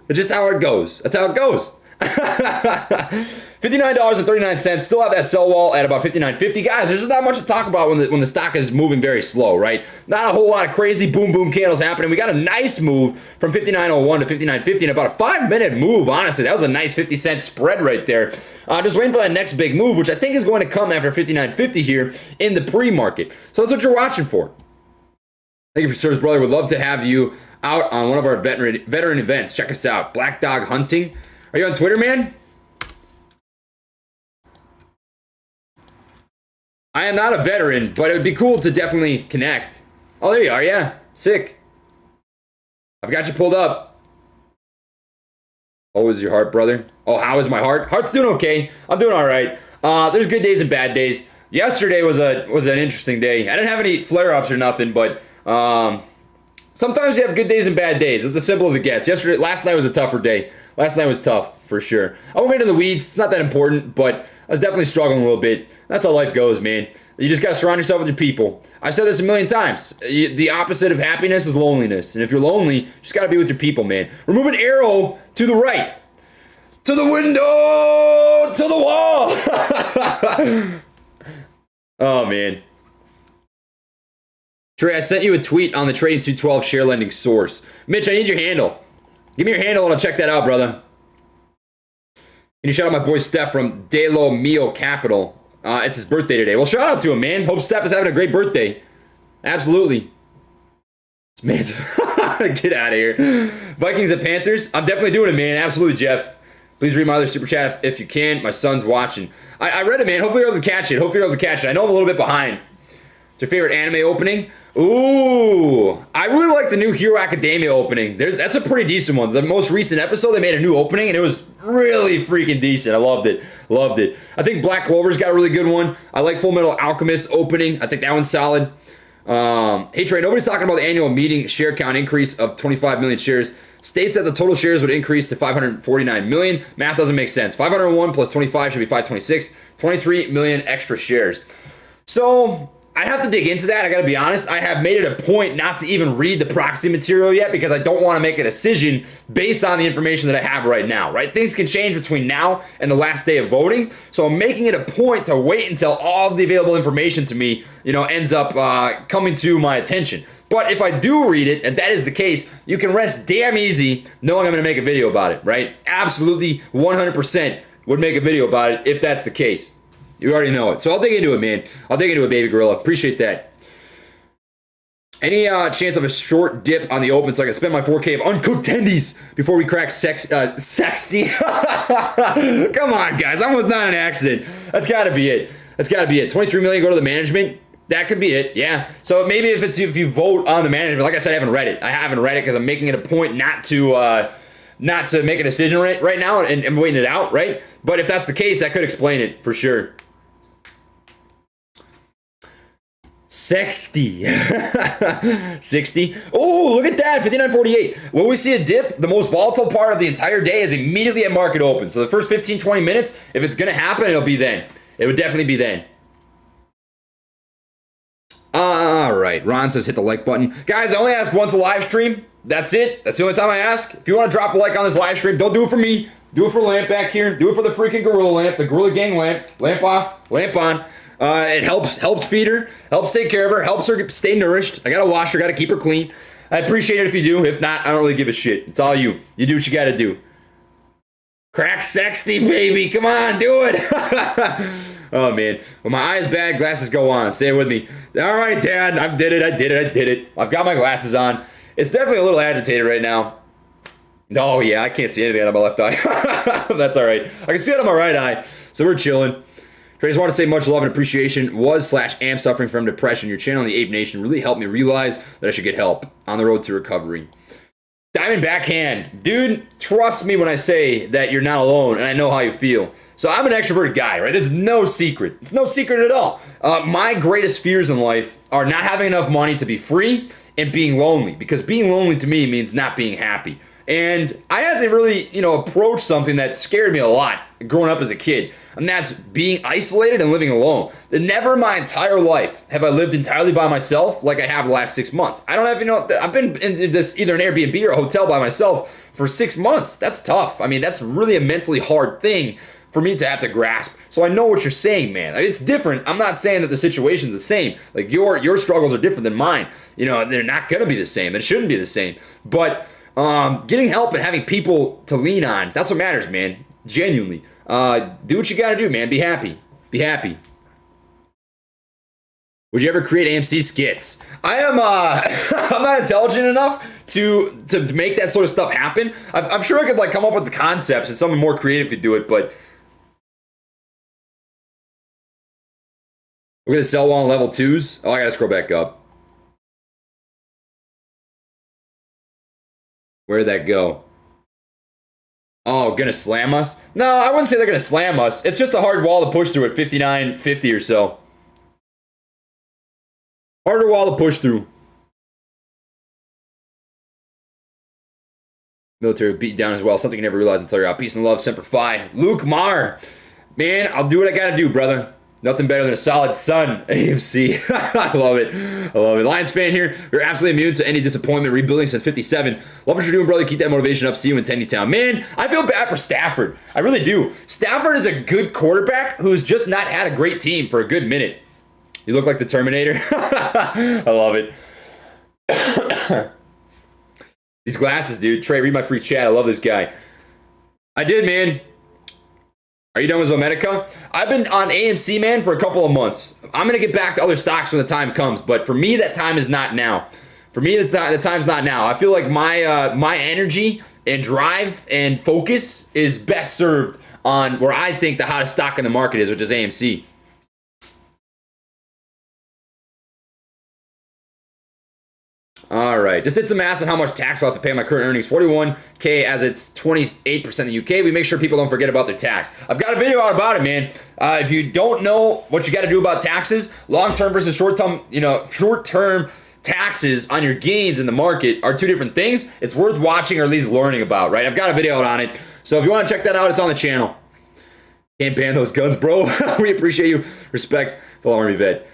[SPEAKER 1] It's just how it goes. That's how it goes. $59.39. Still have that sell wall at about $59.50. Guys, there's not much to talk about when the stock is moving very slow, right? Not a whole lot of crazy boom candles happening. We got a nice move from $59.01 to $59.50 in about a 5-minute move. Honestly, that was a nice 50-cent spread right there. Just waiting for that next big move, which I think is going to come after $59.50 here in the pre-market. So that's what you're watching for. Thank you for service, brother. Would love to have you out on one of our veteran events. Check us out. Black Dog Hunting. Are you on Twitter, man? I am not a veteran, but it would be cool to definitely connect. Oh, there you are, yeah. Sick. I've got you pulled up. Oh, is your heart, brother? Oh, how is my heart? Heart's doing okay. I'm doing all right. There's good days and bad days. Yesterday was an interesting day. I didn't have any flare-ups or nothing, but sometimes you have good days and bad days. It's as simple as it gets. Last night was a tougher day. Last night was tough, for sure. I won't get into the weeds. It's not that important, but I was definitely struggling a little bit. That's how life goes, man. You just got to surround yourself with your people. I've said this a million times. The opposite of happiness is loneliness. And if you're lonely, you just got to be with your people, man. Remove an arrow to the right. To the window. To the wall. Oh, man. Trey, I sent you a tweet on the Trading 212 share lending source. Mitch, I need your handle. Give me your handle and I'll check that out, brother. Can you shout out my boy Steph from De Lo Mio Capital? It's his birthday today. Well, shout out to him, man. Hope Steph is having a great birthday. Absolutely. Man, get out of here. Vikings and Panthers. I'm definitely doing it, man. Absolutely, Jeff. Please read my other super chat if you can. My son's watching. I read it, man. Hopefully you're able to catch it. I know I'm a little bit behind. It's your favorite anime opening? Ooh, I really like the new Hero Academia opening. That's a pretty decent one. The most recent episode, they made a new opening, and it was really freaking decent. I loved it. I think Black Clover's got a really good one. I like Full Metal Alchemist opening. I think that one's solid. Hey, Trey, nobody's talking about the annual meeting share count increase of 25 million shares. States that the total shares would increase to 549 million. Math doesn't make sense. 501 plus 25 should be 526. 23 million extra shares. So I have to dig into that. I got to be honest. I have made it a point not to even read the proxy material yet because I don't want to make a decision based on the information that I have right now, right? Things can change between now and the last day of voting. So I'm making it a point to wait until all of the available information to me, ends up coming to my attention. But if I do read it, and that is the case, you can rest damn easy knowing I'm going to make a video about it, right? Absolutely 100% would make a video about it if that's the case. You already know it. So I'll dig into it, man. I'll dig into it, baby gorilla. Appreciate that. Any chance of a short dip on the open so I can spend my 4K of uncooked tendies before we crack sexy? Come on, guys. That was not an accident. That's got to be it. 23 million go to the management. That could be it. Yeah. So maybe if you vote on the management, like I said, I haven't read it because I'm making it a point not to make a decision right now and waiting it out, right? But if that's the case, that could explain it for sure. 60. 60. Oh, look at that. 59.48. When we see a dip, the most volatile part of the entire day is immediately at market open. So the first 15, 20 minutes, if it's going to happen, it'll be then. It would definitely be then. All right. Ron says hit the like button. Guys, I only ask once a live stream. That's it. That's the only time I ask. If you want to drop a like on this live stream, don't do it for me. Do it for Lamp back here. Do it for the freaking Gorilla Lamp, the Gorilla Gang lamp. Lamp off, lamp on. It helps feed her, helps take care of her, helps her stay nourished. I gotta wash her, gotta keep her clean. I appreciate it if you do. If not, I don't really give a shit. It's all you. You do what you gotta do. Crack 60, baby. Come on, do it. Oh, man. When my eye is bad, glasses go on. Say it with me. All right, Dad. I did it. I've got my glasses on. It's definitely a little agitated right now. Oh, yeah. I can't see anything out of my left eye. That's all right. I can see it on my right eye. So we're chilling. Traders, want to say much love and appreciation. Am suffering from depression. Your channel on the Ape Nation really helped me realize that I should get help on the road to recovery. Diamond backhand. Dude, trust me when I say that you're not alone and I know how you feel. So I'm an extroverted guy, right? There's no secret. It's no secret at all. My greatest fears in life are not having enough money to be free and being lonely, because being lonely to me means not being happy. And I had to really, approach something that scared me a lot growing up as a kid, and that's being isolated and living alone. Never in my entire life have I lived entirely by myself like I have the last 6 months. I don't have, I've been in this either an Airbnb or a hotel by myself for 6 months. That's tough. I mean, that's really a mentally hard thing for me to have to grasp. So I know what you're saying, man. It's different. I'm not saying that the situation's the same. Like your struggles are different than mine. They're not gonna be the same. It shouldn't be the same. But getting help and having people to lean on, that's what matters, man. Genuinely. Do what you gotta do, man. Be happy. Be happy. Would you ever create AMC skits? I am I'm not intelligent enough to make that sort of stuff happen. I'm sure I could come up with the concepts and someone more creative could do it, but we're gonna sell on level 2s. Oh, I gotta scroll back up. Where'd that go? Oh, gonna slam us? No, I wouldn't say they're gonna slam us. It's just a hard wall to push through at 59.50 or so. Harder wall to push through. Military beat down as well. Something you never realize until you're out. Peace and love, Semper Fi. Luke Marr. Man, I'll do what I gotta do, brother. Nothing better than a solid sun, AMC. I love it. I love it. Lions fan here. You're absolutely immune to any disappointment. Rebuilding since 57. Love what you're doing, brother. Keep that motivation up. See you in Tennytown. Man, I feel bad for Stafford. I really do. Stafford is a good quarterback who's just not had a great team for a good minute. You look like the Terminator. I love it. These glasses, dude. Trey, read my free chat. I love this guy. I did, man. Are you done with Zomedica? I've been on AMC, man, for a couple of months. I'm going to get back to other stocks when the time comes, but for me, that time is not now. For me, the time's not now. I feel like my energy and drive and focus is best served on where I think the hottest stock in the market is, which is AMC. All right, just did some math on how much tax I'll have to pay on my current earnings. 41K as it's 28% in the UK. We make sure people don't forget about their tax. I've got a video out about it, man. If you don't know what you got to do about taxes, long-term versus short-term, short-term taxes on your gains in the market are two different things. It's worth watching or at least learning about, right? I've got a video out on it. So if you want to check that out, it's on the channel. Can't ban those guns, bro. We appreciate you. Respect the Army vet.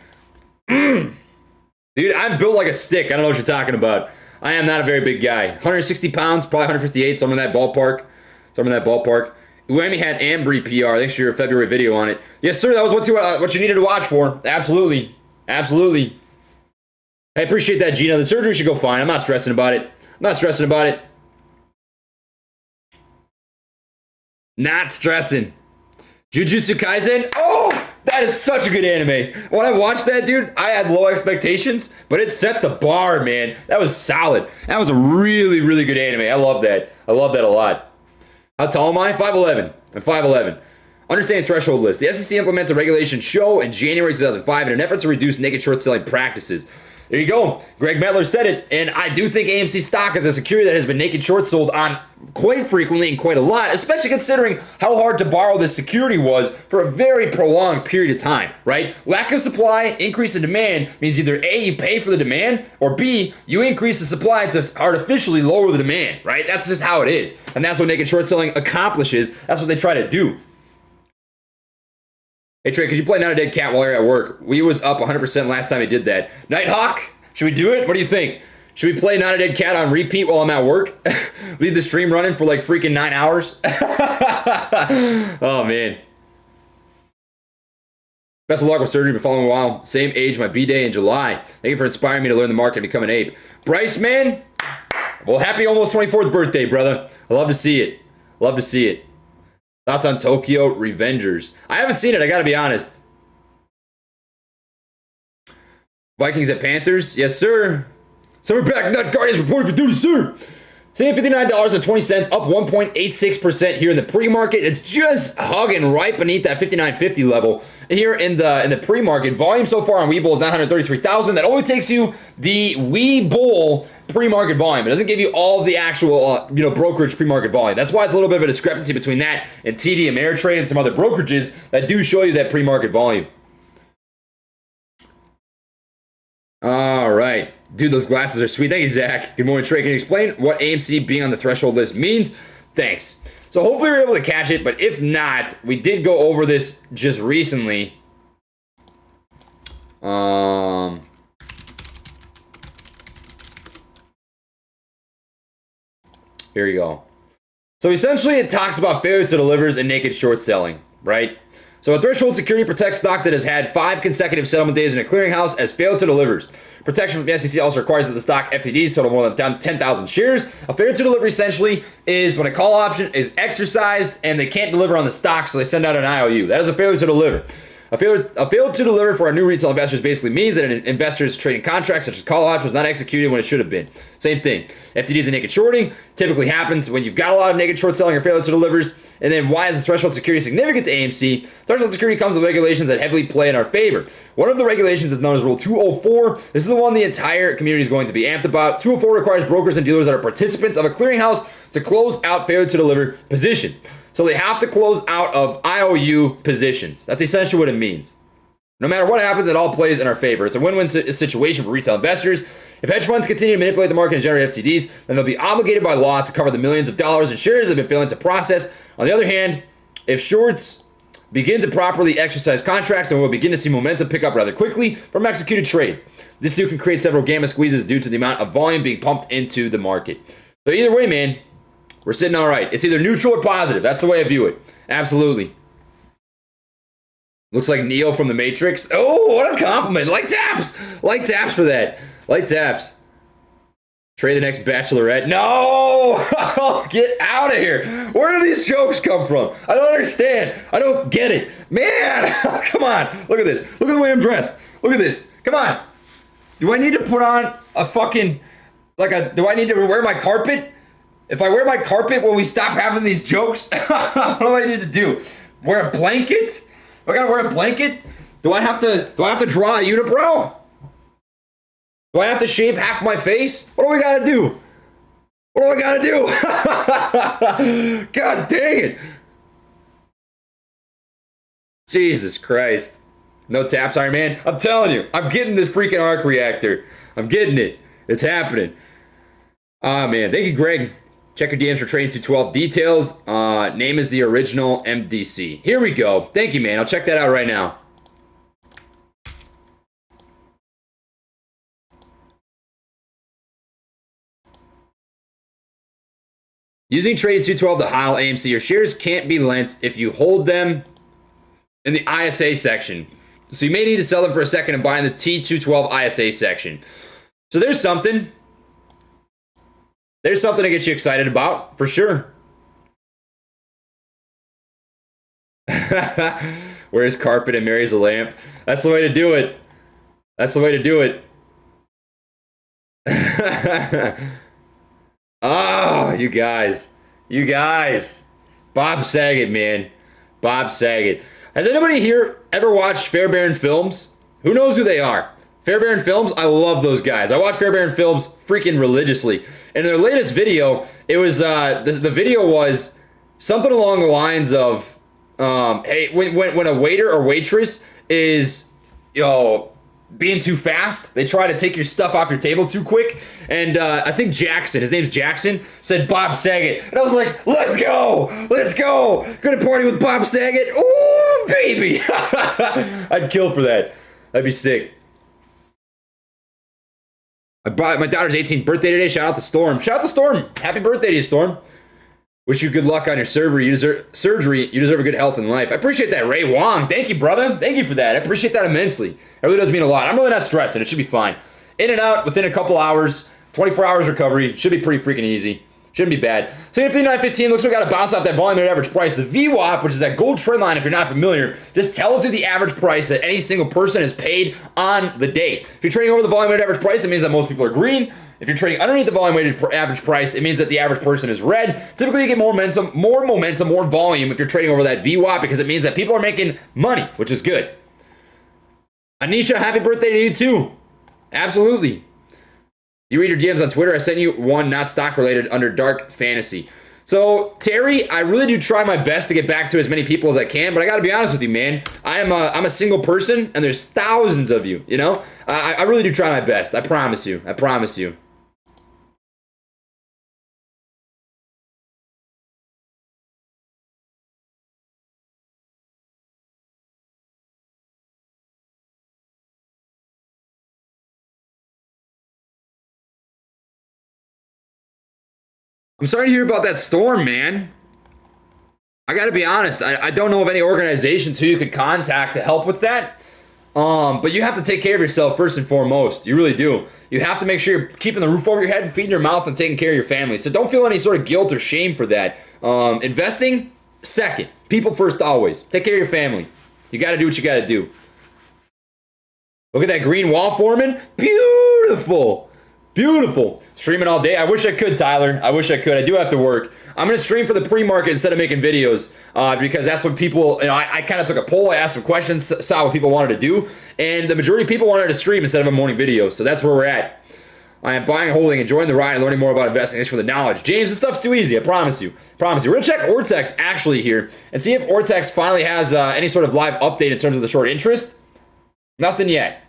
[SPEAKER 1] Dude, I'm built like a stick. I don't know what you're talking about. I am not a very big guy. 160 pounds, probably 158, somewhere in that ballpark. Uemi had Ambry PR. Thanks for your February video on it. Yes, sir. That was what you needed to watch for. Absolutely. Absolutely. I appreciate that, Gina. The surgery should go fine. I'm not stressing about it. Not stressing. Jujutsu Kaisen. Oh! That is such a good anime. When I watched that, dude, I had low expectations, but it set the bar, man. That was solid. That was a really, really good anime. I love that. I love that a lot. How tall am I? 5'11". I'm 5'11". Understanding threshold list. The SEC implements a regulation show in January 2005 in an effort to reduce naked short selling practices. There you go. Greg Mettler said it, and I do think AMC stock is a security that has been naked short sold on quite frequently and quite a lot, especially considering how hard to borrow this security was for a very prolonged period of time, right? Lack of supply, increase in demand means either A, you pay for the demand, or B, you increase the supply to artificially lower the demand, right? That's just how it is. And that's what naked short selling accomplishes. That's what they try to do. Hey Trey, could you play Not a Dead Cat while you're at work? We was up 100% last time he did that. Nighthawk, should we do it? What do you think? Should we play Not a Dead Cat on repeat while I'm at work? Leave the stream running for like freaking 9 hours? Oh man. Best of luck with surgery. Been following a while. Same age, my B-day in July. Thank you for inspiring me to learn the market and become an ape. Bryce, man. Well, happy almost 24th birthday, brother. I love to see it. Love to see it. Thoughts on Tokyo Revengers? I haven't seen it, I gotta be honest. Vikings at Panthers? Yes, sir. Summer back, Nut Guardians reported for duty, sir. Sitting at $59.20, up 1.86% here in the pre-market. It's just hugging right beneath that 59.50 level. Here in the pre-market, volume so far on Webull is 933,000. That only takes you the Webull pre-market volume. It doesn't give you all of the actual brokerage pre-market volume. That's why it's a little bit of a discrepancy between that and TD Ameritrade and some other brokerages that do show you that pre-market volume. All right. Dude, those glasses are sweet. Thank you, Zach. Good morning, Trey. Can you explain what AMC being on the threshold list means? Thanks. So hopefully we're able to catch it, but if not, we did go over this just recently. Here you go. So essentially it talks about failure to delivers and naked short selling, right? So a threshold security protects stock that has had 5 consecutive settlement days in a clearinghouse as failed to delivers. Protection from the SEC also requires that the stock FTDs total more than 10,000 shares. A failure to deliver essentially is when a call option is exercised and they can't deliver on the stock, so they send out an IOU. That is a failure to deliver. A failure to deliver for our new retail investors basically means that an investor's trading contracts such as call options was not executed when it should have been. Same thing. FTDs and naked shorting typically happens when you've got a lot of naked short selling or failure to delivers. And then why is the threshold security significant to AMC? Threshold security comes with regulations that heavily play in our favor. One of the regulations is known as Rule 204. This is the one the entire community is going to be amped about. 204 requires brokers and dealers that are participants of a clearinghouse to close out failure to deliver positions. So they have to close out of IOU positions. That's essentially what it means. No matter what happens, it all plays in our favor. It's a win-win situation for retail investors. If hedge funds continue to manipulate the market and generate FTDs, then they'll be obligated by law to cover the millions of dollars in shares they've been failing to process. On the other hand, if shorts begin to properly exercise contracts, then we'll begin to see momentum pick up rather quickly from executed trades. This too can create several gamma squeezes due to the amount of volume being pumped into the market. So either way, man, we're sitting all right. It's either neutral or positive. That's the way I view it. Absolutely. Looks like Neo from the Matrix. Oh, what a compliment. Light taps. Light taps for that. Light taps. Trey the next Bachelorette. No! Get out of here. Where do these jokes come from? I don't understand. I don't get it. Man, come on. Look at this. Look at the way I'm dressed. Look at this. Come on. Do I need to put on a fucking, do I need to wear my carpet? If I wear my carpet when we stop having these jokes, what do I need to do? Wear a blanket? I gotta wear a blanket? Do I have to draw a unibrow? Do I have to shave half my face? What do we gotta do? What do I gotta do? God dang it. Jesus Christ. No taps, Iron Man. I'm telling you, I'm getting the freaking arc reactor. I'm getting it. It's happening. Ah, man. Thank you, Greg. Check your DMs for Trading 212 details. Name is the original MDC. Here we go. Thank you, man. I'll check that out right now. Using Trading 212 to HIL AMC, your shares can't be lent if you hold them in the ISA section. So you may need to sell them for a second and buy in the T212 ISA section. So there's something. There's something to get you excited about, for sure. Where's carpet and marries a lamp? That's the way to do it. That's the way to do it. Oh, you guys. You guys. Bob Saget, man. Bob Saget. Has anybody here ever watched Fairbairn Films? Who knows who they are? Fairbairn Films, I love those guys. I watch Fairbairn Films freaking religiously. In their latest video, it was the video was something along the lines of, hey, when a waiter or waitress is, being too fast, they try to take your stuff off your table too quick. And I think Jackson, his name's Jackson, said Bob Saget. And I was like, let's go. Gonna party with Bob Saget. Ooh, baby. I'd kill for that. That'd be sick. I brought my daughter's 18th birthday today. Shout out to Storm. Happy birthday to you, Storm. Wish you good luck on your surgery. You deserve a good health in life. I appreciate that, Ray Wong. Thank you, brother. Thank you for that. I appreciate that immensely. It really does mean a lot. I'm really not stressing. It should be fine. In and out within a couple hours. 24 hours recovery. Should be pretty freaking easy. Shouldn't be bad. So 59.15 looks like we got to bounce out that volume weighted average price. The VWAP, which is that gold trend line if you're not familiar, just tells you the average price that any single person has paid on the day. If you're trading over the volume weighted average price, it means that most people are green. If you're trading underneath the volume weighted average price, it means that the average person is red. Typically, you get more momentum, more volume if you're trading over that VWAP because it means that people are making money, which is good. Anisha, happy birthday to you too. Absolutely. You read your DMs on Twitter. I sent you one not stock related under dark fantasy. So Terry, I really do try my best to get back to as many people as I can, but I got to be honest with you, man. I'm a single person, and there's thousands of you. I really do try my best. I promise you. I'm sorry to hear about that storm, man. I got to be honest. I don't know of any organizations who you could contact to help with that. But you have to take care of yourself first and foremost. You really do. You have to make sure you're keeping the roof over your head, feeding your mouth, and taking care of your family. So don't feel any sort of guilt or shame for that. Investing, second. People first always. Take care of your family. You got to do what you got to do. Look at that green wall forming. Beautiful. Streaming all day. I wish I could, Tyler. I wish I could. I do have to work. I'm going to stream for the pre-market instead of making videos because that's what people, I kind of took a poll. I asked some questions, saw what people wanted to do, and the majority of people wanted to stream instead of a morning video. So that's where we're at. I am buying, holding, enjoying the ride, and learning more about investing. Thanks for the knowledge. James, this stuff's too easy. I promise you. We're going to check Ortex actually here and see if Ortex finally has any sort of live update in terms of the short interest. Nothing yet.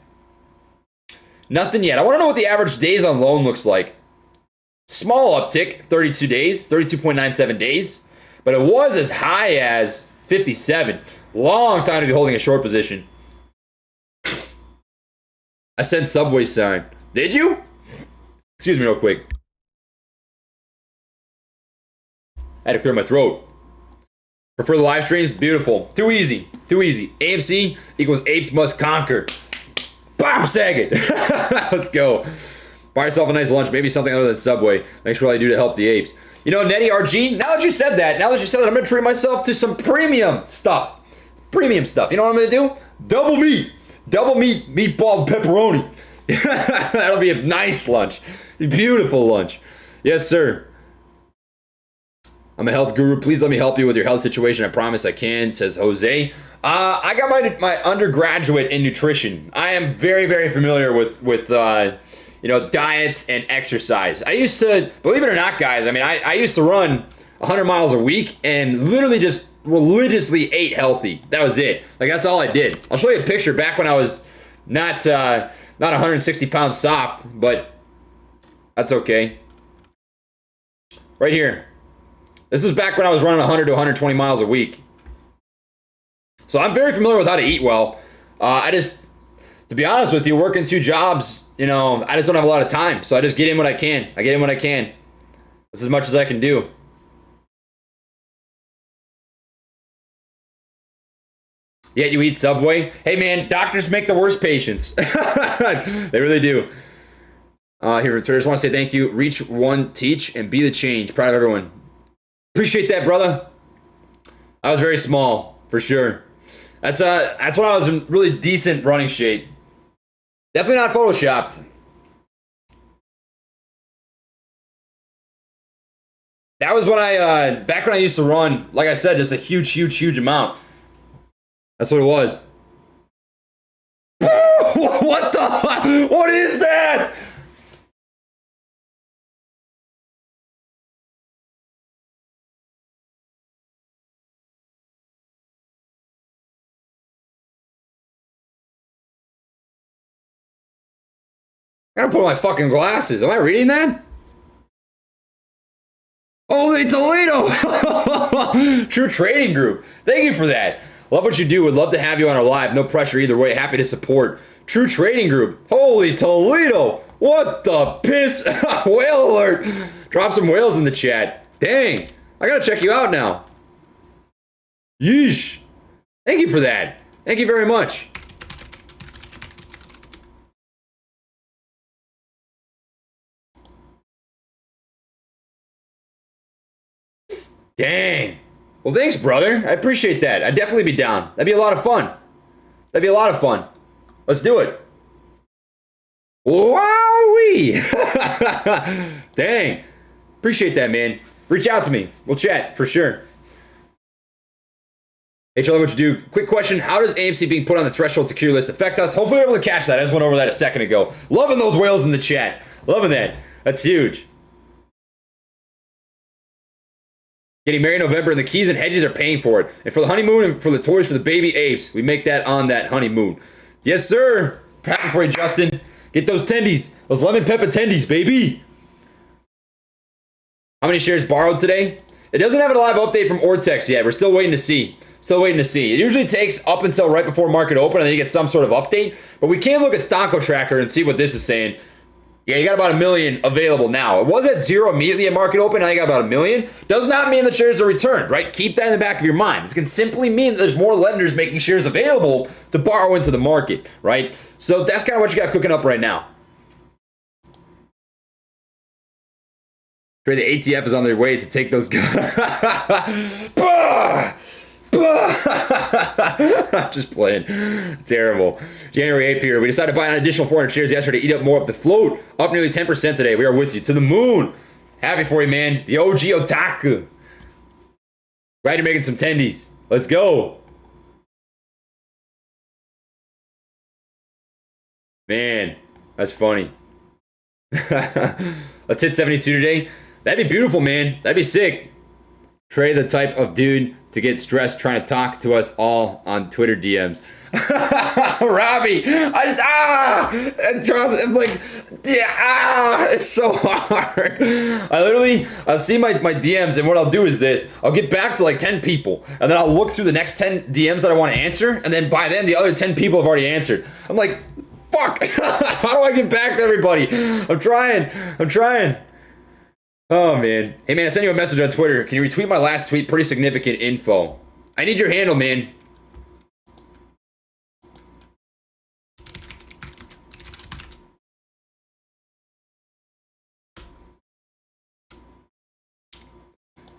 [SPEAKER 1] I want to know what the average days on loan looks like. Small uptick, 32 days, 32.97 days. But it was as high as 57. Long time to be holding a short position. I sent Subway sign. Did you? Excuse me real quick. I had to clear my throat. Prefer the live streams? Beautiful. Too easy. AMC equals apes must conquer. Bob Saget. Let's go. Buy yourself a nice lunch, maybe something other than Subway. Make sure I do to help the apes. Netty RG, now that you said that, I'm going to treat myself to some premium stuff. You know what I'm going to do? Double meat, meatball, pepperoni. That'll be a nice lunch. Beautiful lunch. Yes, sir. I'm a health guru. Please let me help you with your health situation. I promise I can, says Jose. I got my undergraduate in nutrition. I am very, very familiar with diet and exercise. I used to, believe it or not, guys, I used to run 100 miles a week and literally just religiously ate healthy. That was it. That's all I did. I'll show you a picture back when I was not 160 pounds soft, but that's okay. Right here. This is back when I was running 100 to 120 miles a week. So I'm very familiar with how to eat well. To be honest with you, working two jobs, I just don't have a lot of time. So I just get in what I can. That's as much as I can do. Yet you eat Subway? Hey man, doctors make the worst patients. They really do. Here, just want to say thank you. Reach one, teach, and be the change. Proud of everyone. Appreciate that, brother. I was very small, for sure. That's when I was in really decent running shape. Definitely not photoshopped. That was when back when I used to run, like I said, just a huge amount. That's what it was. What the What is that? I gotta put on my fucking glasses. Am I reading that? Holy Toledo! True Trading Group. Thank you for that. Love what you do. Would love to have you on our live. No pressure either way. Happy to support. True Trading Group. Holy Toledo! What the piss? Whale alert! Drop some whales in the chat. Dang. I gotta check you out now. Yeesh. Thank you for that. Thank you very much. Dang. Well, thanks, brother. I appreciate that. I'd definitely be down. That'd be a lot of fun. That'd be a lot of fun. Let's do it. Wowee! Dang. Appreciate that, man. Reach out to me. We'll chat for sure. Hey, Charlie, what you do? Quick question. How does AMC being put on the threshold security list affect us? Hopefully we're able to catch that. I just went over that a second ago. Loving those whales in the chat. Loving that. That's huge. Getting married in November, and the keys and hedges are paying for it. And for the honeymoon and for the toys for the baby apes, we make that on that honeymoon. Yes, sir. Happy for you, Justin. Get those tendies. Those lemon pepper tendies, baby. How many shares borrowed today? It doesn't have a live update from Ortex yet. We're still waiting to see. Still waiting to see. It usually takes up until right before market open, and then you get some sort of update. But we can look at Stocko Tracker and see what this is saying. Yeah, you got about 1 million available now. It was at 0 immediately at market open. Now you got about 1 million. Does not mean the shares are returned, right? Keep that in the back of your mind. This can simply mean that there's more lenders making shares available to borrow into the market, right? So that's kind of what you got cooking up right now. The ATF is on their way to take those guys. I'm just playing. Terrible. January 8th here. We decided to buy an additional 400 shares yesterday to eat up more up the float. Up nearly 10% today. We are with you. To the moon. Happy for you, man. The OG Otaku. Right, you're making some tendies. Let's go. Man, that's funny. Let's hit 72 today. That'd be beautiful, man. That'd be sick. Trey, the type of dude to get stressed trying to talk to us all on Twitter DMs. Robbie, I'm like, yeah, it's so hard. I'll see my DMs, and what I'll do is this. I'll get back to like 10 people, and then I'll look through the next 10 DMs that I want to answer, and then by then the other 10 people have already answered. I'm like, fuck, how do I get back to everybody? I'm trying. Oh, man. Hey, man, I sent you a message on Twitter. Can you retweet my last tweet? Pretty significant info. I need your handle, man.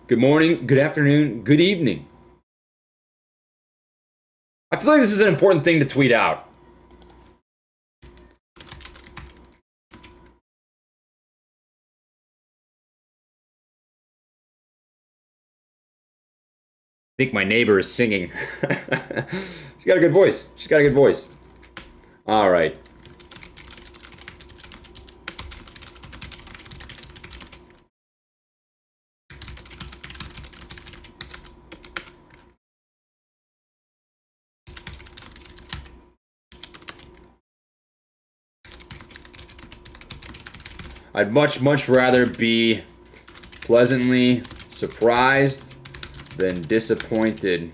[SPEAKER 1] Good morning, good afternoon, good evening. I feel like this is an important thing to tweet out. I think my neighbor is singing. She's got a good voice. All right. I'd much rather be pleasantly surprised than disappointed.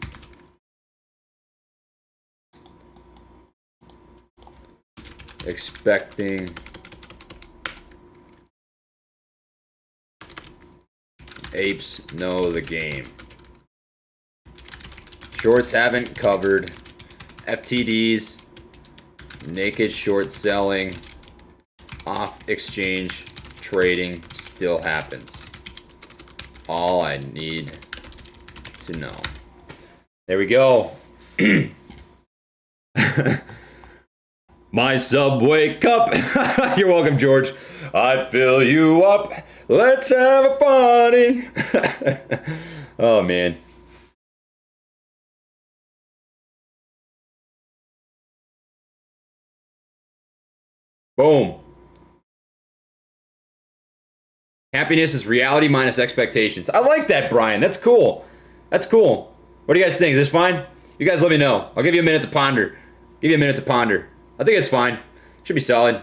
[SPEAKER 1] Expecting apes know the game. Shorts haven't covered. FTDs, naked short selling, off exchange trading still happens. All I need to know. There we go. My Subway cup. You're welcome, George. I fill you up. Let's have a party. Oh, man. Boom. Happiness is reality minus expectations. I like that, Brian. That's cool. That's cool. What do you guys think? Is this fine? You guys let me know. I'll give you a minute to ponder. Give you a minute to ponder. I think it's fine. Should be solid.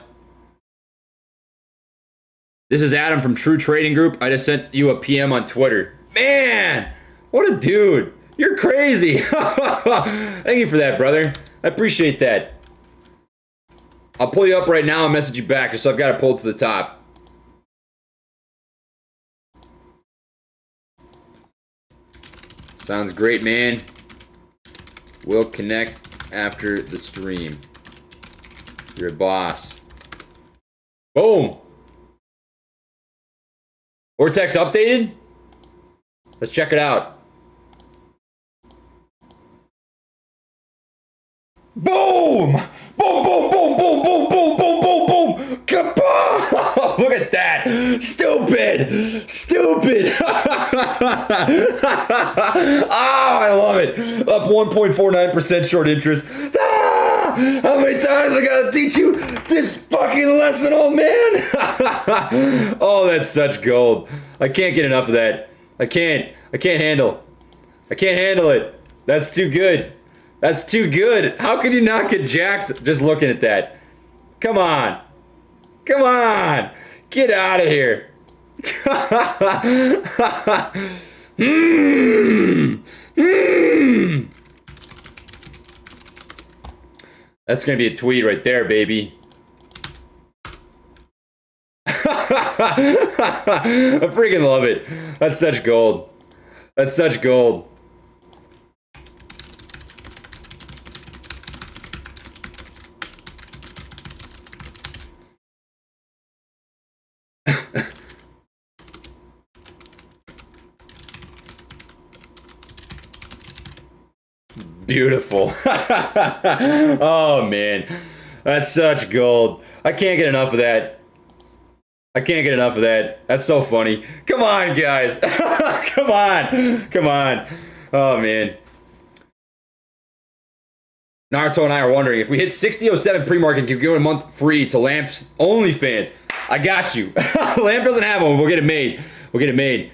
[SPEAKER 1] This is Adam from True Trading Group. I just sent you a PM on Twitter. Man, what a dude. You're crazy. Thank you for that, brother. I appreciate that. I'll pull you up right now and message you back just so I've got it pulled to the top. Sounds great, man. We'll connect after the stream. You're a boss. Boom. Ortex updated? Let's check it out. Boom! Boom, boom, boom, boom, boom, boom, boom, boom, boom! Kaboom! Look at that! Stupid! Stupid! Oh, I love it! Up 1.49% short interest. Ah! How many times I gotta teach you this fucking lesson, old man? Oh, that's such gold. I can't get enough of that. I can't handle it. That's too good. That's too good. How could you not get jacked just looking at that? Come on. Come on. Get out of here. That's going to be a tweet right there, baby. I freaking love it. That's such gold. That's such gold. Beautiful. Oh, man. That's such gold. I can't get enough of that. I can't get enough of that. That's so funny. Come on, guys. Come on. Come on. Oh, man. Naruto and I are wondering, if we hit 60.07 pre-market, give a month free to Lamp's OnlyFans. I got you. Lamp doesn't have one. We'll get it made. We'll get it made.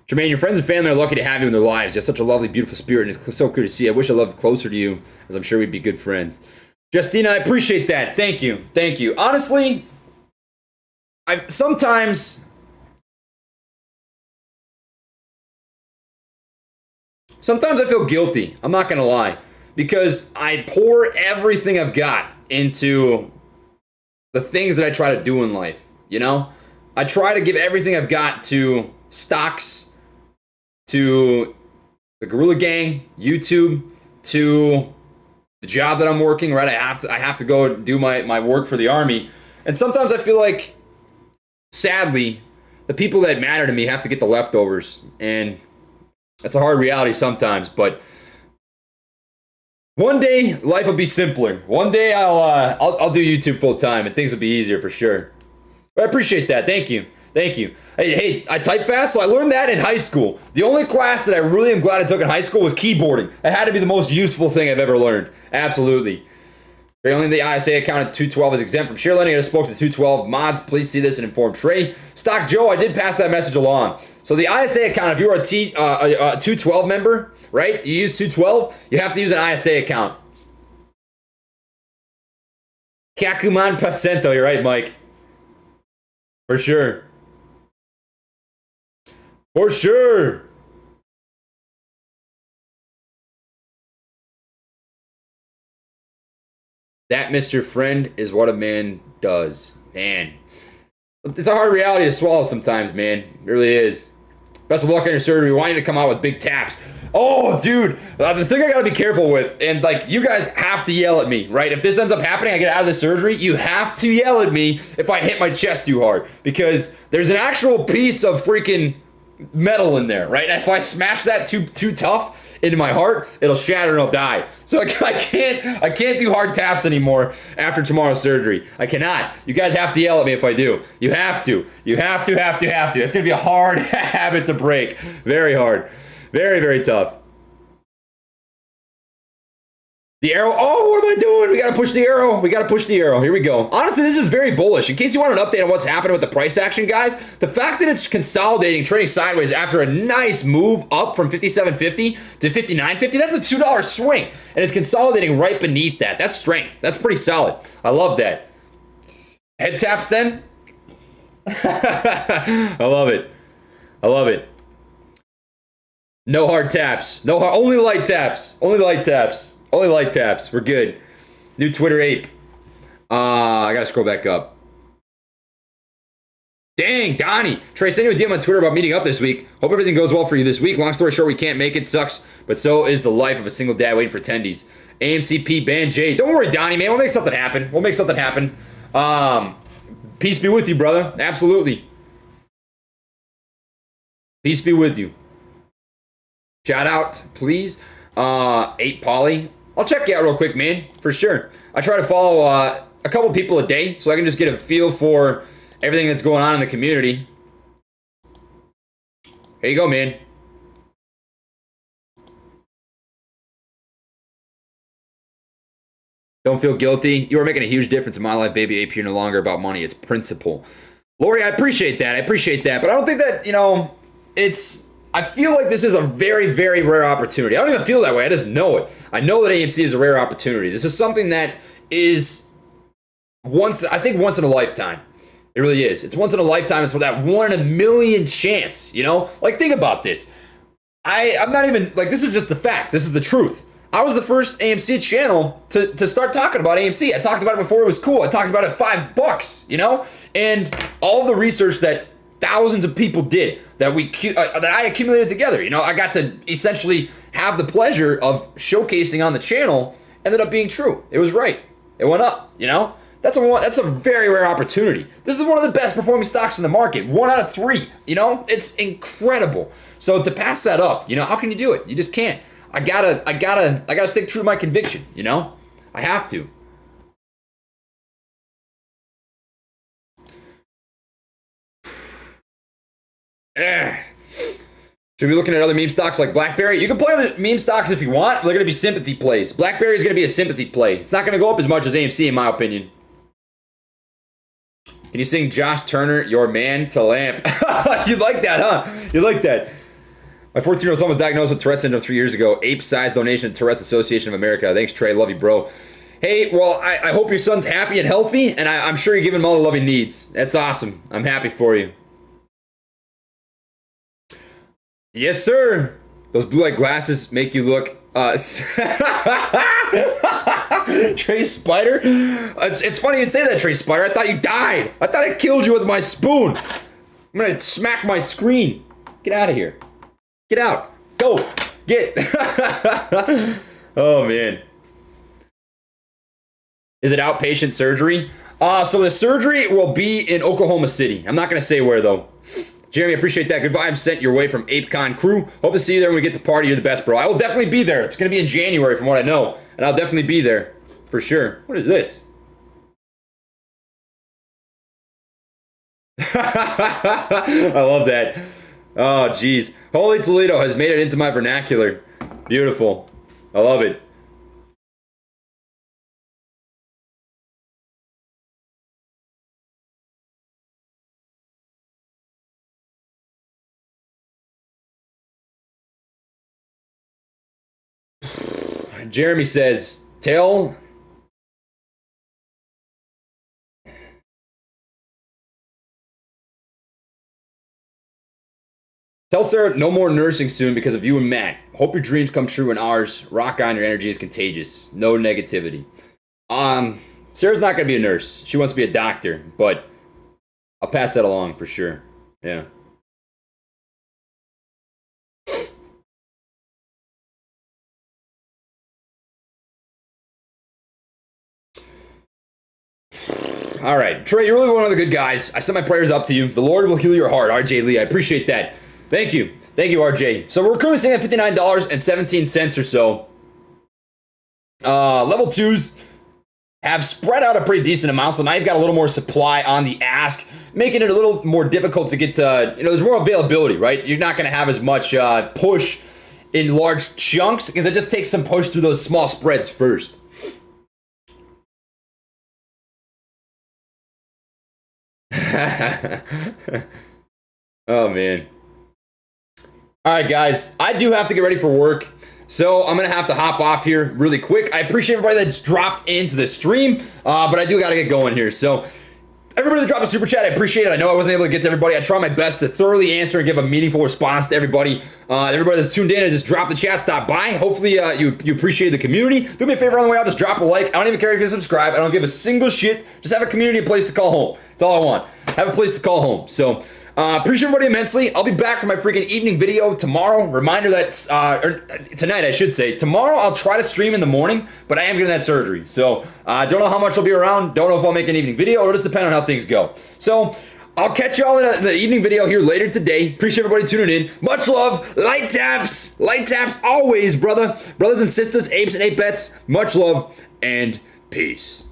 [SPEAKER 1] Jermaine, your friends and family are lucky to have you in their lives. You have such a lovely, beautiful spirit, and it's so good to see. I wish I lived closer to you, as I'm sure we'd be good friends. Justina, I appreciate that. Thank you. Thank you. Honestly, sometimes I feel guilty. I'm not going to lie. Because I pour everything I've got into the things that I try to do in life. You know? I try to give everything I've got to stocks, to the Guerrilla Gang, YouTube, to the job that I'm working, right? I have to go do my work for the Army. And sometimes I feel like, sadly, the people that matter to me have to get the leftovers. And that's a hard reality sometimes, but one day life will be simpler. One day I'll do YouTube full time and things will be easier for sure. But I appreciate that. Thank you. Thank you. Hey, I type fast, so I learned that in high school. The only class that I really am glad I took in high school was keyboarding. It had to be the most useful thing I've ever learned. Absolutely. Only the ISA account at 212 is exempt from share lending. I just spoke to 212 mods. Please see this and inform Trey. Stock Joe, I did pass that message along. So the ISA account, if you are a 212 member, right? You use 212, you have to use an ISA account. Kyakuman Pacento, you're right, Mike. For sure. For sure. That, Mr. Friend, is what a man does. Man. It's a hard reality to swallow sometimes, man. It really is. Best of luck on your surgery. We want you to come out with big taps. Oh, dude. The thing I gotta be careful with, and like, you guys have to yell at me, right? If this ends up happening, I get out of the surgery, you have to yell at me if I hit my chest too hard. Because there's an actual piece of freaking metal in there, right? If I smash that too tough into my heart, it'll shatter and I'll die. So I can't do hard taps anymore after tomorrow's surgery. I cannot. You guys have to yell at me if I do. You have to. You have to. It's gonna be a hard habit to break. Very hard. Very, very tough. The arrow. Oh, what am I doing? We got to push the arrow. We got to push the arrow. Here we go. Honestly, this is very bullish. In case you want an update on what's happening with the price action, guys, the fact that it's consolidating, trading sideways after a nice move up from 57.50 to 59.50, that's a $2 swing. And it's consolidating right beneath that. That's strength. That's pretty solid. I love that. Head taps then. I love it. I love it. No hard taps. Only light taps. Only light taps. Only light taps. We're good. New Twitter ape. I gotta scroll back up. Dang, Donnie. Trey, send you a DM on Twitter about meeting up this week. Hope everything goes well for you this week. Long story short, we can't make it. Sucks. But so is the life of a single dad waiting for tendies. AMCP, Ban J. Don't worry, Donnie, man. We'll make something happen. We'll make something happen. Peace be with you, brother. Absolutely. Peace be with you. Shout out, please. 8 Polly. I'll check you out real quick, man, for sure. I try to follow a couple people a day so I can just get a feel for everything that's going on in the community. Here you go, man. Don't feel guilty. You are making a huge difference in my life, baby. AP, you're no longer about money. It's principle. Lori, I appreciate that. But I don't think that, I feel like this is a very, very rare opportunity. I don't even feel that way. I just know it. I know that AMC is a rare opportunity. This is something that is once in a lifetime. It really is. It's once in a lifetime. It's for that 1 in a million chance, Like, think about this. I'm not even, this is just the facts. This is the truth. I was the first AMC channel to start talking about AMC. I talked about it before it was cool. I talked about it $5, And all the research that thousands of people did that I accumulated together. I got to essentially have the pleasure of showcasing on the channel. Ended up being true. It was right. It went up. That's a very rare opportunity. This is one of the best performing stocks in the market. 1 out of 3. It's incredible. So to pass that up, how can you do it? You just can't. I gotta stick true to my conviction. I have to. Should we be looking at other meme stocks like BlackBerry? You can play other meme stocks if you want. They're going to be sympathy plays. BlackBerry is going to be a sympathy play. It's not going to go up as much as AMC, in my opinion. Can you sing Josh Turner, Your Man to Lamp? You like that, huh? You like that. My 14-year-old son was diagnosed with Tourette syndrome 3 years ago. Ape-sized donation to Tourette's Association of America. Thanks, Trey. Love you, bro. Hey, well, I hope your son's happy and healthy, and I'm sure you're giving him all the love he needs. That's awesome. I'm happy for you. Yes, sir. Those blue light glasses make you look Trey Spider? It's funny you say that, Trey Spider. I thought you died. I thought I killed you with my spoon. I'm gonna smack my screen. Get out of here. Get out. Go. Get. Oh, man. Is it outpatient surgery? So the surgery will be in Oklahoma City. I'm not gonna say where, though. Jeremy, appreciate that. Good vibes sent your way from ApeCon crew. Hope to see you there when we get to party. You're the best, bro. I will definitely be there. It's going to be in January from what I know. And I'll definitely be there for sure. What is this? I love that. Oh, geez. Holy Toledo has made it into my vernacular. Beautiful. I love it. Jeremy says, tell Sarah no more nursing soon because of you and Matt. Hope your dreams come true and ours. Rock on, your energy is contagious. No negativity. Sarah's not going to be a nurse. She wants to be a doctor, but I'll pass that along for sure. Yeah. All right, Trey, you're really one of the good guys. I send my prayers up to you. The Lord will heal your heart, RJ Lee. I appreciate that. Thank you. Thank you, RJ. So we're currently sitting at $59.17 or so. Level 2s have spread out a pretty decent amount, so now you've got a little more supply on the ask, making it a little more difficult to get to, there's more availability, right? You're not going to have as much push in large chunks because it just takes some push through those small spreads first. Oh, man. All right, guys, I do have to get ready for work, so I'm going to have to hop off here really quick. I appreciate everybody that's dropped into the stream, but I do got to get going here. So everybody that dropped a super chat, I appreciate it. I know I wasn't able to get to everybody. I try my best to thoroughly answer and give a meaningful response to everybody. Everybody that's tuned in and just dropped the chat, stop by. Hopefully you appreciate the community. Do me a favor on the way out, just drop a like. I don't even care if you subscribe. I don't give a single shit. Just have a community, a place to call home. That's all I want. Have a place to call home. So appreciate everybody immensely. I'll be back for my freaking evening video tomorrow. Reminder that, or tonight I should say. Tomorrow I'll try to stream in the morning, but I am getting that surgery. So don't know how much I'll be around. Don't know if I'll make an evening video. It'll just depend on how things go. So I'll catch y'all in the evening video here later today. Appreciate everybody tuning in. Much love. Light taps always, brothers and sisters, apes and ape bets. Much love and peace.